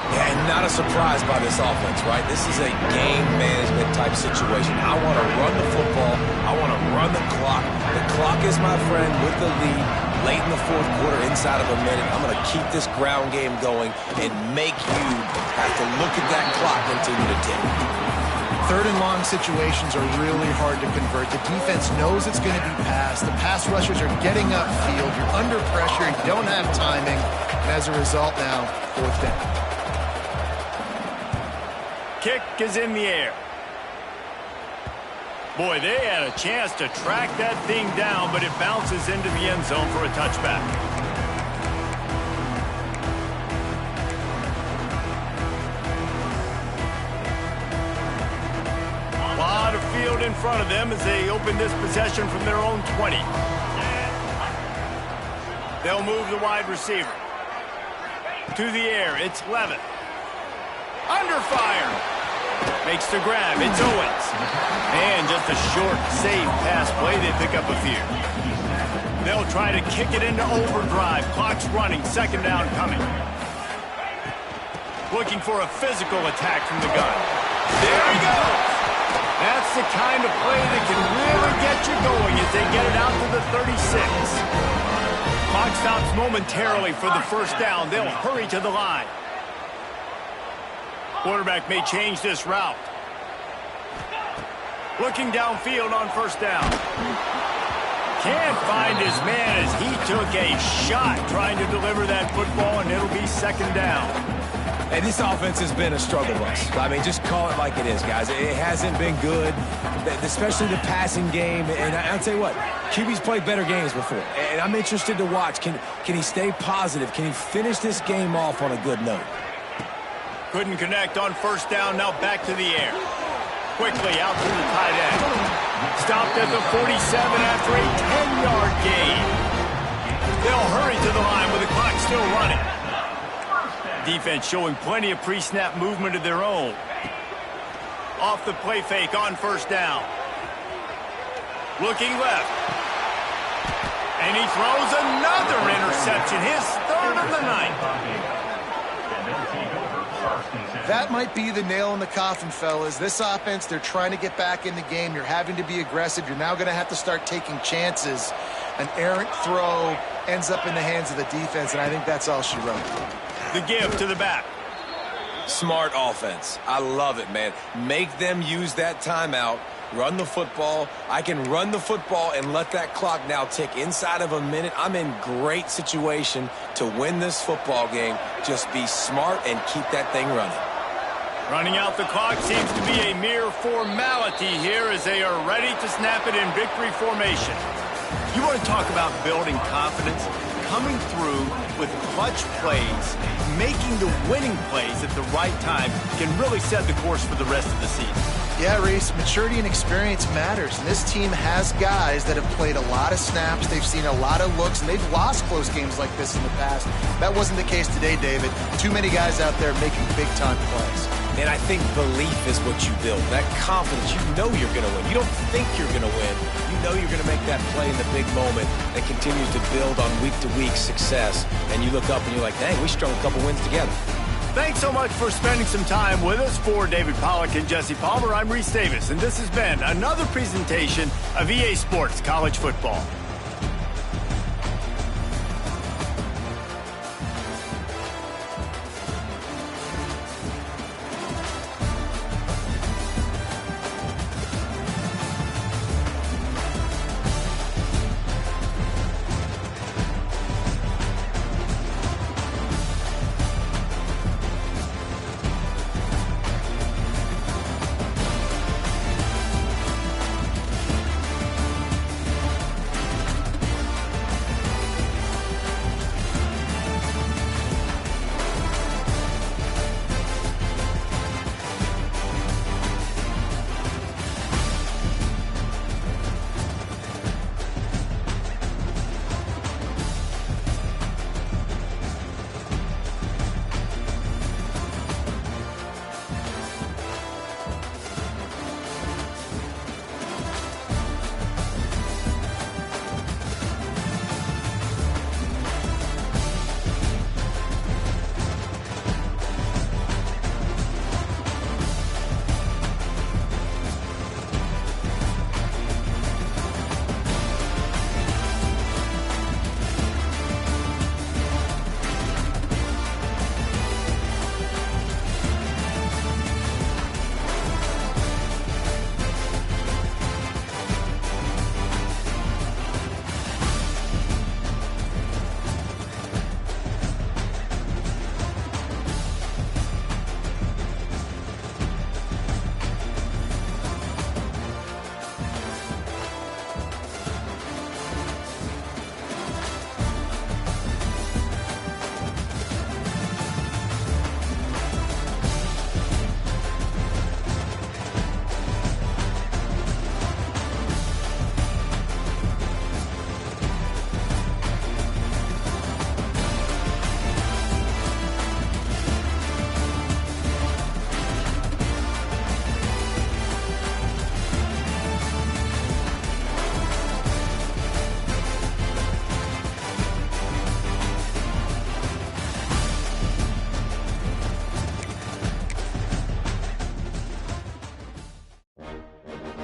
Yeah, and not a surprise by this offense, right? This is a game management type situation. I want to run the football. I want to run the clock. The clock is my friend with the lead. Late in the 4th quarter, inside of a minute, I'm going to keep this ground game going and make you have to look at that clock and continue to tick. 3rd and long situations are really hard to convert. The defense knows it's going to be passed. The pass rushers are getting upfield. You're under pressure. You don't have timing. And as a result now, 4th down. Kick is in the air. Boy, they had a chance to track that thing down, but it bounces into the end zone for a touchback. A lot of field in front of them as they open this possession from their own 20. They'll move the wide receiver. To the air, it's Levitt. Under fire. Makes the grab. It's Owens. And just a short, safe pass play. They pick up a few. They'll try to kick it into overdrive. Clock's running. 2nd down coming. Looking for a physical attack from the gun. There he goes. That's the kind of play that can really get you going as they get it out to the 36. Clock stops momentarily for the 1st down. They'll hurry to the line. Quarterback may change this route. Looking downfield on 1st down. Can't find his man as he took a shot trying to deliver that football, and it'll be 2nd down. And this offense has been a struggle bus. I mean, just call it like it is, guys. It hasn't been good, especially the passing game. And I'll tell you what, QB's played better games before. And I'm interested to watch. Can he stay positive? Can he finish this game off on a good note? Couldn't connect on 1st down, now back to the air. Quickly out to the tight end. Stopped at the 47 after a 10-yard gain. They'll hurry to the line with the clock still running. Defense showing plenty of pre-snap movement of their own. Off the play fake on 1st down. Looking left. And he throws another interception, his 3rd of the night. That might be the nail in the coffin, fellas. This offense, they're trying to get back in the game. You're having to be aggressive. You're now going to have to start taking chances. An errant throw ends up in the hands of the defense, and I think that's all she wrote. The give to the back. Smart offense. I love it, man. Make them use that timeout. Run the football. I can run the football and let that clock now tick inside of a minute. I'm in great situation to win this football game. Just be smart and keep that thing running. Running out the clock seems to be a mere formality here as they are ready to snap it in victory formation. You want to talk about building confidence? Coming through with clutch plays, making the winning plays at the right time can really set the course for the rest of the season. Yeah, Reese, maturity and experience matters. And this team has guys that have played a lot of snaps. They've seen a lot of looks, and they've lost close games like this in the past. That wasn't the case today, David. Too many guys out there making big-time plays. And I think belief is what you build. That confidence, you know you're going to win. You don't think you're going to win. You know you're going to make that play in the big moment that continues to build on week-to-week success. And you look up and you're like, dang, we strung a couple wins together. Thanks so much for spending some time with us. For David Pollack and Jesse Palmer, I'm Reese Davis, and this has been another presentation of EA Sports College Football.